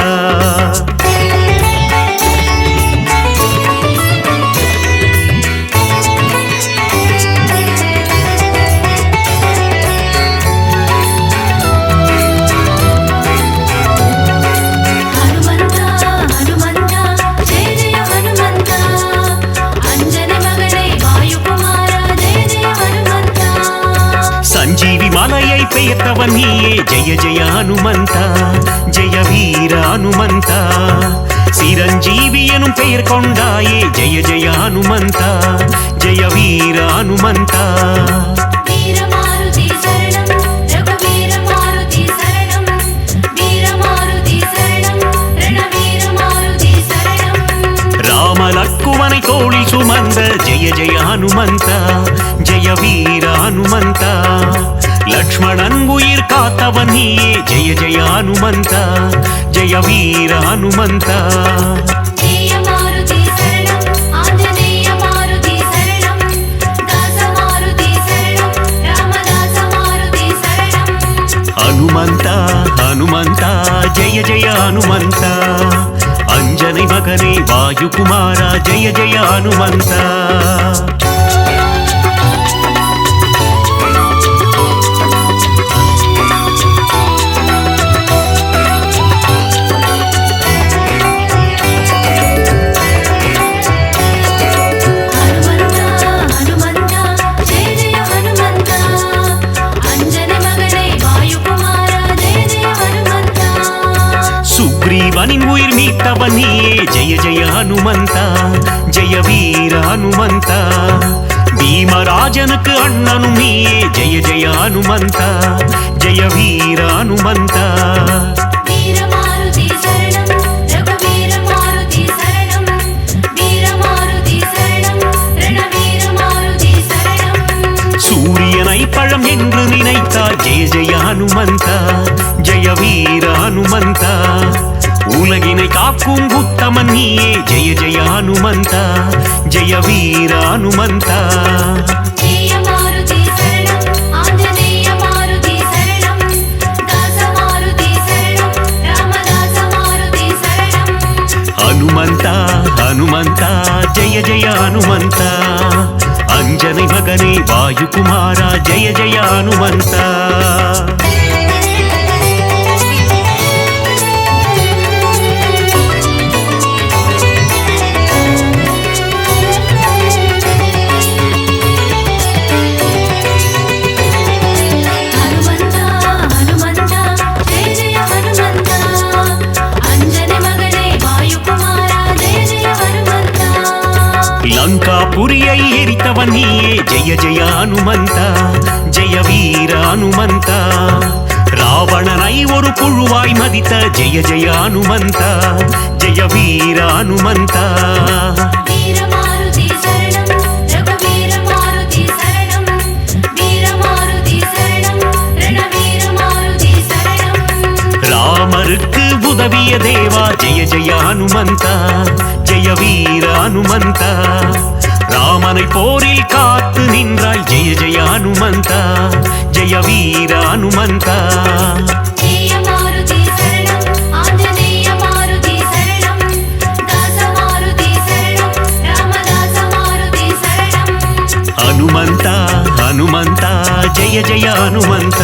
சஞ்சீவி மலையை பெயர்த்தவன் நீயே ஜெய ஜெய ஹனுமந்த ஜெய வீர ஹனுமந்த சிரஞ்சீவி எனும் பெயர் கொண்டாயே ஜெய ஜெய ஹனுமந்த ஜெய வீர ஹனுமந்த வீரமாருதி சரணம் ரகுவீர மாருதி சரணம் வீரமாருதி சரணம் ரணவீர மாருதி சரணம் ராமலக்குவனை தோளில் சுமந்த ஜெய ஜெய ஹனுமந்த ஜெய வீர ஹனுமந்த லக்ஷ்மணன் உயிர் காத்தவன் நீயே ஜெய ஜெய ஹனுமந்த ஜெய வீர ஹனுமந்த ஜெய மாருதி சரணம் ஆஞ்சநேய மாருதி சரணம் தாச மாருதி சரணம் ராமதாச மாருதி சரணம் ஹனுமந்த ஹனுமந்த ஜெய ஜெய ஹனுமந்த அஞ்சனை மகனே வாயுகுமாரா ஜெய ஜெய ஹனுமந்த சுக்ரீவனின் உயிர் மீட்டவன் நீயே ஜெய ஜெய ஹனுமந்த ஜெய வீர ஹனுமந்த பீமராஜனுக்கு அண்ணனும் நீயே ஜெய ஜெய ஹனுமந்த ஜெய வீர ஹனுமந்த வீரமாருதி சரணம் ரகுவீர மாருதி சரணம் வீரமாருதி சரணம் ரணவீர மாருதி சரணம் சூரியனை பழம் என்று நினைத்தார் ஜெய ஜெய ஹனுமந்த ஜெய வீர ஹனுமந்த உலகினை காக்கும் உத்தமன் நீயே ஜெய ஜெய ஹனுமந்த ஜெய வீர ஹனுமந்த ஜெய மாருதி சரணம் ஆஞ்சநேய மாருதி சரணம் தாச மாருதி சரணம் ராமதாச மாருதி சரணம் ஹனுமந்த ஹனுமந்த ஜெய ஜெய ஹனுமந்த அஞ்சனை மகனே வாயுகுமாரா ஜெய ஜெய ஹனுமந்த லங்காபுரியை எரித்தவன் நீயே ஜெய ஜெய ஹனுமந்த ஜெய வீர ஹனுமந்த ராவணனை ஒரு புழுவாய் மதித்த ஜெய ஜெய ஹனுமந்த ஜெய வீர ஹனுமந்த வீரமாருதி சரணம் ரகுவீர மாருதி சரணம் வீரமாருதி சரணம் ரணவீர மாருதி சரணம் ராமருக்கு உதவிய தேவா ஜெய ஜெய ஹனுமந்த ஜெய வீர ஹனுமந்த ராமனை போரில் காத்து நின்றாய் ஜெய ஜெய ஹனுமந்த ஜெய வீர ஹனுமந்த ஜெய மாருதி சரணம் ஆஞ்சநேய மாருதி சரணம் தாச மாருதி சரணம் ராமதாச மாருதி சரணம் ஹனுமந்த ஹனுமந்த ஜெய ஜெய ஹனுமந்த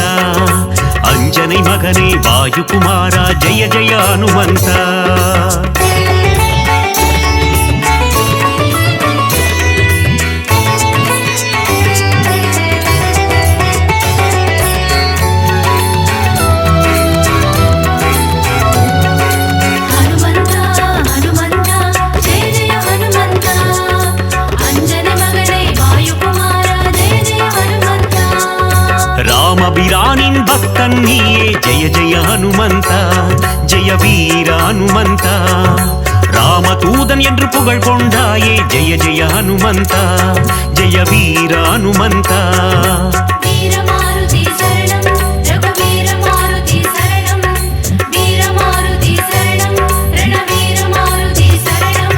அஞ்சனை மகனே வாயுகுமாரா ஜெய ஜெய ஹனுமந்த ராமதூதன் நீயே ஜெய ஜெய ஹனுமந்த ஜெய வீர ஹனுமந்த ராமதூதன் என்று புகழ் கொண்டாயே ஜெய ஜெய ஹனுமந்த ஜெய வீர ஹனுமந்த வீரமாருதி சரணம் ரகுவீர மாருதி சரணம் வீரமாருதி சரணம் ரணவீர மாருதி சரணம்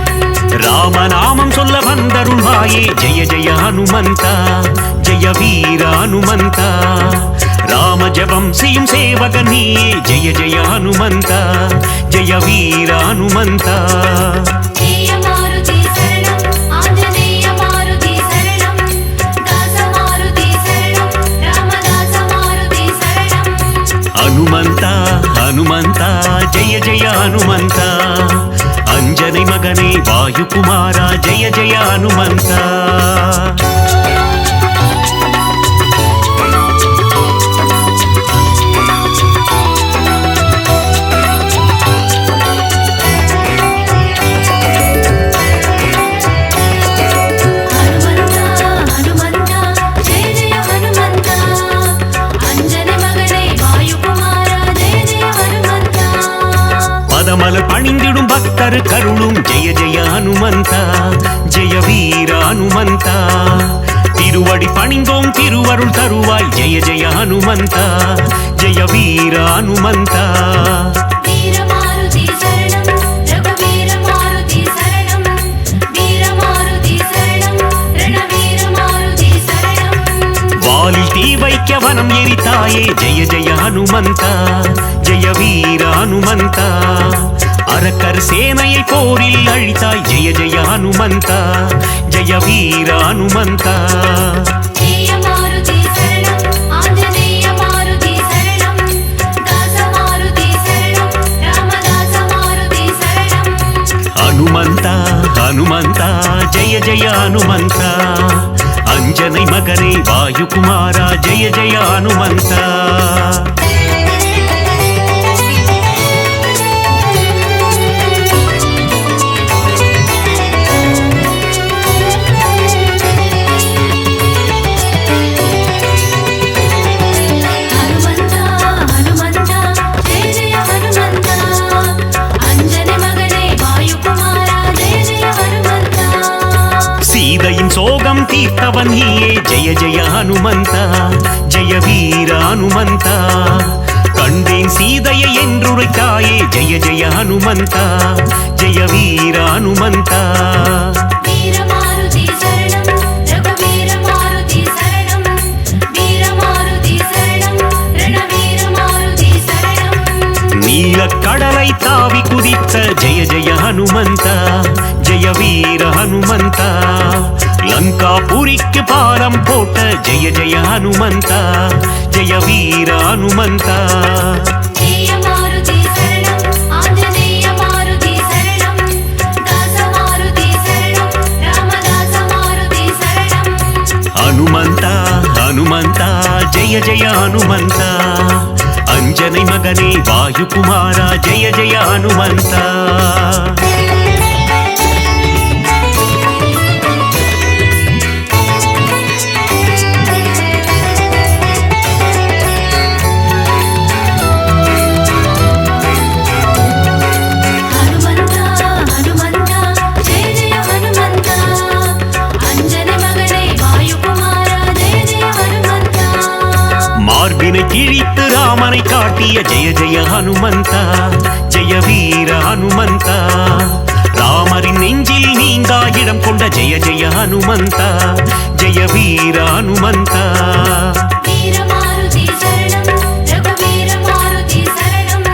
ராமநாமம் சொல்ல வந்தருள்வாயே ஜெய ஜெய ஹனுமந்த ஜெய வீர ஹனுமந்த ராம ஜபம் செய்யும் சேவகன் நீயே ஜெய ஜெய ஹனுமந்த ஜெய வீர ஹனுமந்த ஜெய மாருதி சரணம் ஆஞ்சநேய மாருதி சரணம் தாச மாருதி சரணம் ராமதாச மாருதி சரணம் ஹனுமந்த ஹனுமந்த ஜெய ஜெய ஹனுமந்த அஞ்சனை மகனே வாயுகுமாரா ஜெய ஜெய ஹனுமந்த பதமலர் பணிந்திடும் பக்தர் கருளும் ஜெய ஜெய ஹனுமந்த ஜெய வீர ஹனுமந்த திருவடி பணிந்தோம் திருவருள் தருவாய் ஜெய ஜெய ஹனுமந்த ஜெய வீர ஹனுமந்த வீரமாருதி சரணம் ரகுவீர மாருதி சரணம் வீரமாருதி சரணம் ரணவீர மாருதி சரணம் வாலில் தீ வைக்க வனம் எரித்தாயே ஜெய ஜெய ஹனுமந்த ஜெய வீர ஹனுமந்த அரக்கர் சேனையை போரில் அழித்தாய் ஜெய ஜெய ஹனுமந்த ஜெய வீர ஹனுமந்த ஜெய மாருதி சரணம் ஆஞ்சநேய மாருதி சரணம் தாச மாருதி சரணம் ராமதாச மாருதி சரணம் ஹனுமந்த ஹனுமந்த ஜெய ஜெய ஹனுமந்த அஞ்சனை மகனே வாயுகுமாரா ஜெய ஜெய ஹனுமந்த ஹனுமந்தா ஹனுமந்தா ஜெய ஜெய ஹனுமந்தா அஞ்சனை மகனே வாயுகுமாரா ஜெய ஜெய ஹனுமந்தா சீதையின் சோகம் தீர்த்தவன் நீயே ஜெய ஜெய ஹனுமந்த ஜெய வீர ஹனுமந்த கண்டேன் சீதையை என்றுரைத்தாயே ஜெய ஜெய ஹனுமந்த ஜெய வீர ஹனுமந்த வீரமாருதி சரணம் ரகுவீர மாருதி சரணம் வீரமாருதி சரணம் ரணவீர மாருதி சரணம் நீலக் கடலை தாவி குதித்த ஜெய ஜெய ஹனுமந்த ஜெய வீர ஹனுமந்த லங்காபுரிக்கு பாரம் போட்ட ஜெய ஜெய ஹனுமந்த ஜெய வீர ஹனுமந்த ஜெய மாருதி சரணம் ஆஞ்சநேய மாருதி சரணம் தாச மாருதி சரணம் ராமதாச மாருதி சரணம் ஹனுமந்த ஹனுமந்த ஜெய ஜெய ஹனுமந்த அஞ்சனை மகனே வாயுகுமாரா ஜெய ஜெய ஹனுமந்த ஹனுமந்தா, ஹனுமந்தா, ஜெய ஜெய ஹனுமந்தா. அஞ்சனை மகனே வாயுகுமாரா, ஜெய ஜெய ஹனுமந்தா. ஹனுமந்தா, ஹனுமந்தா, ஜெய ஜெய ஹனுமந்தா. ஹனுமந்தா, ஹனுமந்தா, ஜெய ஜெய ஹனுமந்தா. ஹனுமந்தா, ஹனுமந்தா, ஜெய ஜெய ஹனுமந்தா. மார்பினை கிழித்து ராமனை காட்டிய ஜெய ஜெய ஹனுமந்தா ஜெய வீர ஹனுமந்தா ராமரின் நெஞ்சில் நீங்கா இடம் கொண்ட ஜெய ஜெய ஹனுமந்தா ஜெய வீர ஹனுமந்தா வீரமாருதி சரணம் ரகுவீர மாருதி சரணம்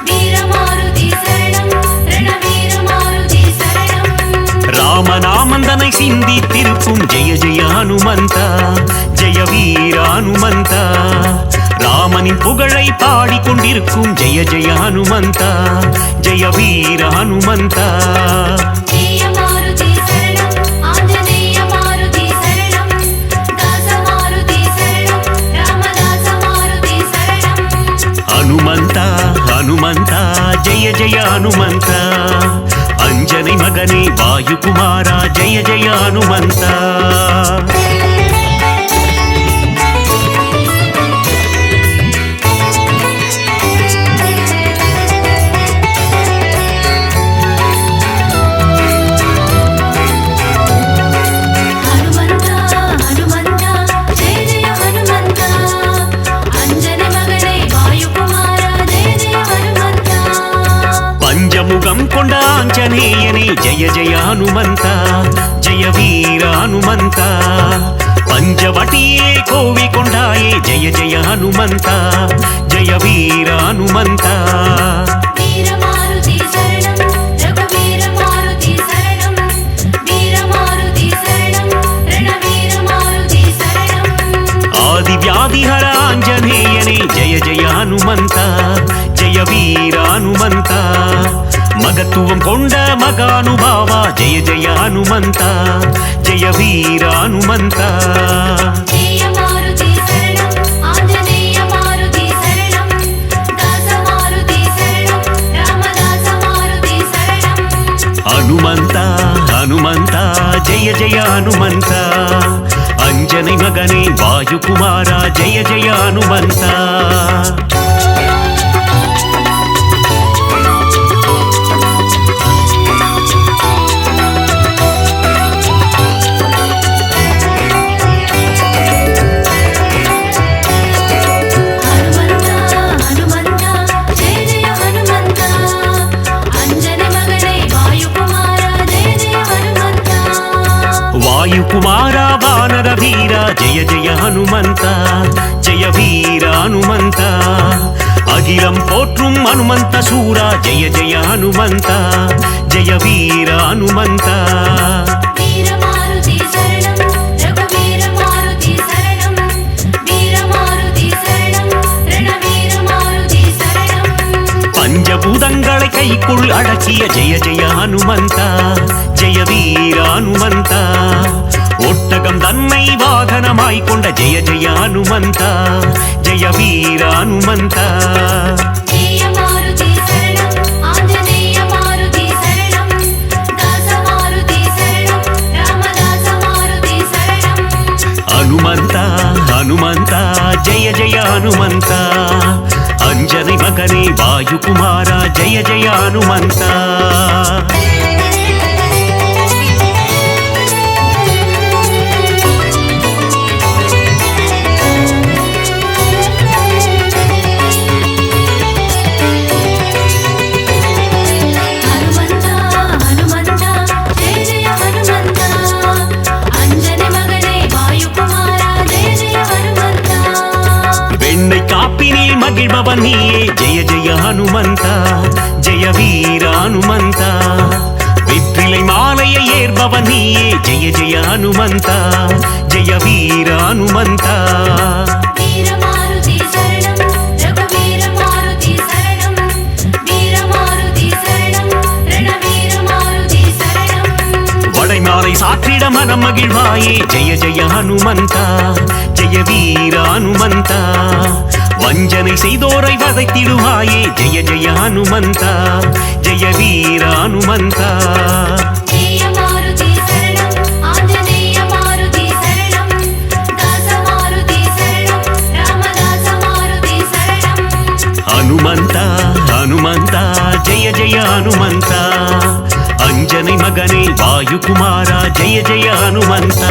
வீரமாருதி சரணம் ரணவீர மாருதி சரணம் ராமநாமந்தனை சிந்தி திருப்பும் ஜெய ஜெய ஹனுமந்தா ஜெய வீர ஹனுமந்தா ராமனின் புகழை பாடிக்கொண்டிருக்கும் ஜெய ஜெய ஹனுமந்தா ஜெய வீர ஹனுமந்தா ஜெய மாருதி சரணம் ஆஞ்சநேய மாருதி சரணம் தாச மாருதி சரணம் ராமதாச மாருதி சரணம் ஹனுமந்தா ஹனுமந்தா ஜெய ஜெய ஹனுமந்தா அஞ்சனை மகனே வாயுகுமாரா ஜெய ஜெய ஹனுமந்தா பஞ்சமுகம் கொண்ட ஆஞ்சநேயனே ஜெய ஜெய ஹனுமந்த ஜெய வீர ஹனுமந்த பஞ்சவட்டியே கோவி கொண்டாயே ஜெய ஜெய ஹனுமந்த ஜெய வீர ஹனுமந்த வீரமாருதி சரணம் ரகுவீர மாருதி சரணம் வீரமாருதி சரணம் ரணவீர மாருதி சரணம் ஆதி வியாதிஹர ஆஞ்சநேயனே ஜெய ஜெய ஹனுமந்த ஜெய வீர ஹனுமந்த மகத்துவம் கொண்ட மகானுபாவா ஜெய ஜெய ஹனுமந்த ஜெய வீர ஹனுமந்த ஜெய மாருதி சரணம் ஆஞ்சநேய மாருதி சரணம் தாச மாருதி சரணம் ராமதாச மாருதி சரணம் ஹனுமந்த ஹனுமந்த ஜெய ஜெய ஹனுமந்த அஞ்சனை மகனே வாயுகுமாரா ஜெய ஜெய ஹனுமந்த वायुकुमारा वानर वीरा जय जय हनुमंत जय वीर हनुमंत अखिलं पोट्रुम हनुमंत सूरा जय जय हनुमंत जय वीर हनुमंत வீரமாருதி சரணம் ரகுவீர மாருதி சரணம் வீரமாருதி சரணம் ரணவீர மாருதி சரணம் பஞ்சபூதங்களை கைக்குள் அடக்கிய ஜெய ஜெய ஹனுமந்த ஜெய வீர ஹனுமந்த ஒட்டகம் தன்னை வாகனமாய் கொண்ட ஜெய ஜெய ஹனுமந்த ஜெய வீர ஹனுமந்த ஜெய மாருதி சரணம் ஆஞ்சநேய மாருதி சரணம் தாச மாருதி சரணம் ராமதாச மாருதி சரணம் ஹனுமந்த ஹனுமந்த ஜெய ஜெய ஹனுமந்த அஞ்சனை மகனே வாயுகுமாரா ஜெய ஜெய ஹனுமந்த காப்பினில் மகிழ்பவன் நீயே ஜெய ஜெய ஹனுமந்த ஜெய வீர ஹனுமந்த வெற்றிலை மாலையை ஏற்பவன் நீயே ஜெய ஜெய ஹனுமந்த ஜெய வீர ஹனுமந்த வீரமாருதி சரணம் ரகுவீர மாருதி சரணம் வீரமாருதி சரணம் ரணவீர மாருதி சரணம் வடைமாலை சாற்றிட மனம் மகிழ்வாயே ஜெய ஜெய ஹனுமந்த ஜெய வீர ஹனுமந்த வஞ்சனை செய்தோரை வதைத்திடுவாயே ஜெய ஜெய ஹனுமந்த ஜெய வீர ஹனுமந்த ஜெய மாருதி சரணம் ஆஞ்சநேய மாருதி சரணம் தாச மாருதி சரணம் ராமதாச மாருதி சரணம் ஹனுமந்த ஹனுமந்த ஜெய ஜெய ஹனுமந்த அஞ்சனை மகனே வாயுகுமாரா ஜெய ஜெய ஹனுமந்த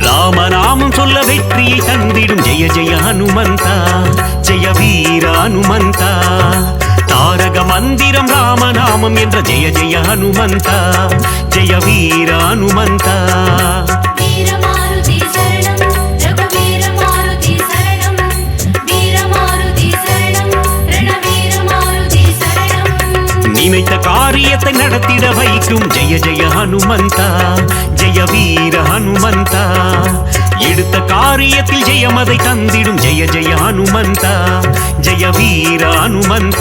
ராமநாமம் சொல்ல வெற்றியை தந்திடும் ஜெய ஜெய ஹனுமந்த ஜெய வீர ஹனுமந்த தாரக மந்திரம் ராமநாமம் என்ற ஜெய ஜெய ஹனுமந்த ஜெய வீர ஹனுமந்த வீரமாருதி சரணம் ரகுவீர மாருதி சரணம் வீரமாருதி சரணம் ரணவீர மாருதி சரணம் நினைத்த காரியத்தை நடத்திட வைக்கும் ஜெய ஜெய ஹனுமந்த ஜெய வீர ஹனுமந்த எடுத்த காரியத்தில் ஜெயமதை தந்திடும் ஜெய ஜெய ஹனுமந்த ஜெய வீர ஹனுமந்த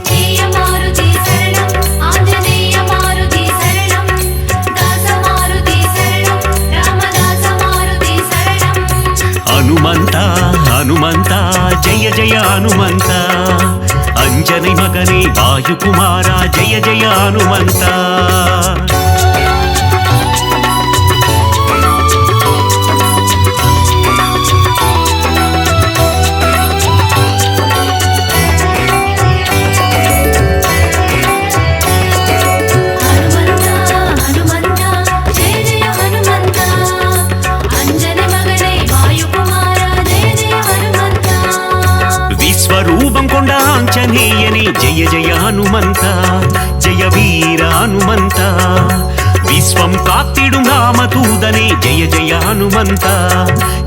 ஜெய மாருதி சரணம் ஆஞ்சநேய மாருதி சரணம் தாச மாருதி சரணம் ராமதாச மாருதி சரணம் ஹனுமந்த ஹனுமந்த ஜெய ஜெய ஹனுமந்த அஞ்சனை மகனே வாயுகுமாரா ஜெய ஜெய ஹனுமந்த ಆಂಜನೇಯನೇ ಜಯ ಜಯ ಹನುಮಂತ ಜಯ ವೀರ ಹನುಮಂತ ವಿಶ್ವಂ ಕಾತ್ತಿಡುಂ ರಾಮದೂತನೇ ಜಯ ಜಯ ಹನುಮಂತ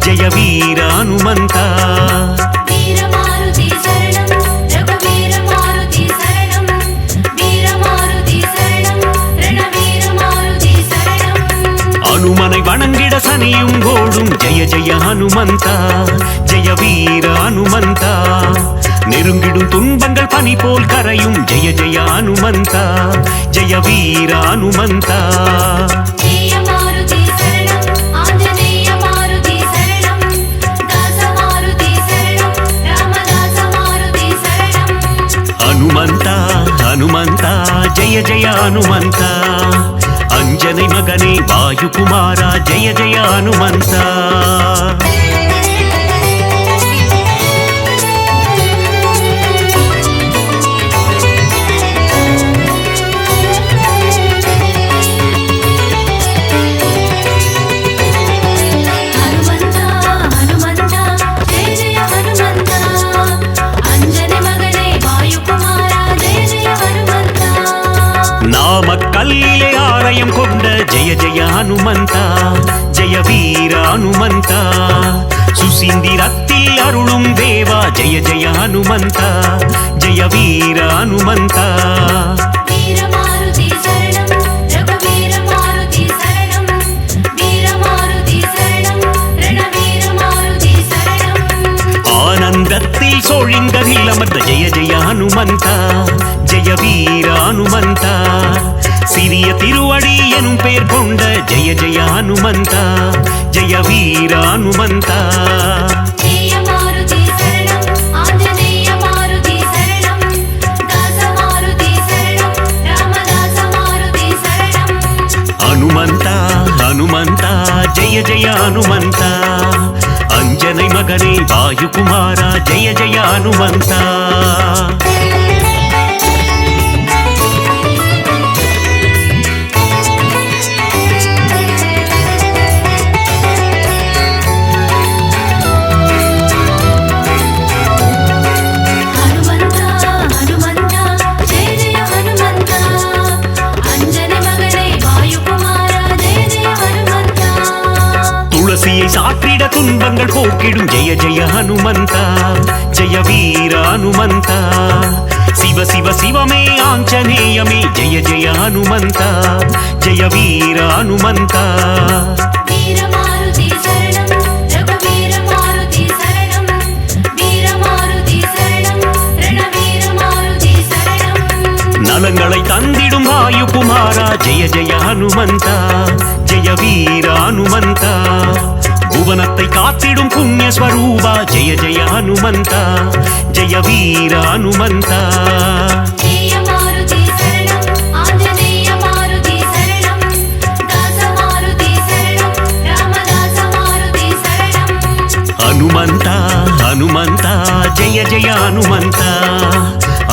ಜಯ ವೀರ ಹನುಮಂತ வீரமாருதி சரணம் ரகுவீர மாருதி சரணம் வீரமாருதி சரணம் ரணவீர மாருதி சரணம் அனுமனை வணங்கிட சனியும் கோடும் ஜெய ஜெய ஹனுமந்த ஜெய வீர ஹனுமந்த நெருங்கிடும் துன்பங்கள் பனி போல் கரையும் ஜெய ஜெய ஹனுமந்த ஜெய வீர ஹனுமந்த ஜெய மாருதி சரணம் ஆஞ்சநேய மாருதி சரணம் தாச மாருதி சரணம் ராமதாச மாருதி சரணம் ಹನುಮಂತ ಹನುಮಂತ ಜಯ ಜಯ ಹನುಮಂತ ಅಂಜனை ಮಗನೇ ವಾಯುಕುಮಾರ ಜಯ ಜಯ ಹನುಮಂತ ಹನುಮಂತ ಹನುಮಂತ ಜಯ ಜಯ ಹನುಮಂತ ಅಂಜನೆ ಮಗನೇ ವಾಯುಕುಮಾರ ಜಯ ಜಯ ಹನುಮಂತ ನಾಮಕ್ಕಲ್ಲಿಲೆ ಆಲಯಂ ಕೊಂಡ ಜಯ ಜಯ ಹನುಮಂತ ಜಯ ವೀರ ಹನುಮಂತ ಸುಸಿಂದಿರத்தில் ಅರುಳುಂ ದೇವ ಜಯ ಜಯ ಹನುಮಂತ ಜಯ ವೀರ ಹನುಮಂತ வீரமாருதி சரணம் ரகுவீர மாருதி சரணம் வீரமாருதி சரணம் ரணவீர மாருதி சரணம் ஆனந்தத்தில் சோழிங்கரில் அமர்ந்த ஜெய ஜெய ஹனுமந்த ஜெய வீர ஹனுமந்த சிறிய திருவடி எனும் பெயர் கொண்ட ஜெய ஜெய ஹனுமந்த ஜெய வீர ஹனுமந்த ஜெய மாருதி சரணம் ஆஞ்சநேய மாருதி சரணம் தாச மாருதி சரணம் ராமதாச மாருதி சரணம் ಹನುಮಂತ ಹನುಮಂತ ಜಯ ಜಯ ಹನುಮಂತ ಅಂಜனை ಮಗನೇ ವಾಯುಕುಮಾರ ಜಯ ಜಯ ಹನುಮಂತ ಹನುಮಂತ ಹನುಮಂತ ಜಯ ಜಯ ಹನುಮಂತ ಅಂಜನೆ ಮಗನೇ ವಾಯುಕುಮಾರ ಜಯ ಜಯ ಹನುಮಂತ துளசியை சாற்றிட துன்பங்கள் போக்கிடும் ஜெய ஜெய ஹனுமந்த ஜெய வீர ஹனுமந்த சிவ சிவ சிவமே ஆஞ்சநேயமே ஜெய ஜெய ஹனுமந்த ஜெய வீர ஹனுமந்த வீரமாருதி சரணம் ரகுவீர மாருதி சரணம் வீரமாருதி சரணம் ரணவீர மாருதி சரணம் நலங்களை தந்திடும் வாயுகுமாரா ஜெய ஜெய ஹனுமந்த ஜெய வீர ஹனுமந்த புவனத்தை காத்திடும் புண்ணிய ஸ்வரூபா ஜெய ஜெய ஹனுமந்த ஜெய வீர ஹனுமந்த ஜெய மாருதி சரணம் ஆஞ்சநேய மாருதி சரணம் தாச மாருதி சரணம் ராமதாச மாருதி சரணம் ಹನುಮಂತ ಹನುಮಂತ ಜಯ ಜಯ ಹನುಮಂತ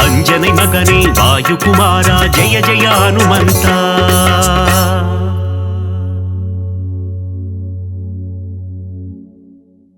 ಅಂಜனை ಮಗನೇ ವಾಯುಕುಮಾರ ಜಯ ಜಯ ಹನುಮಂತ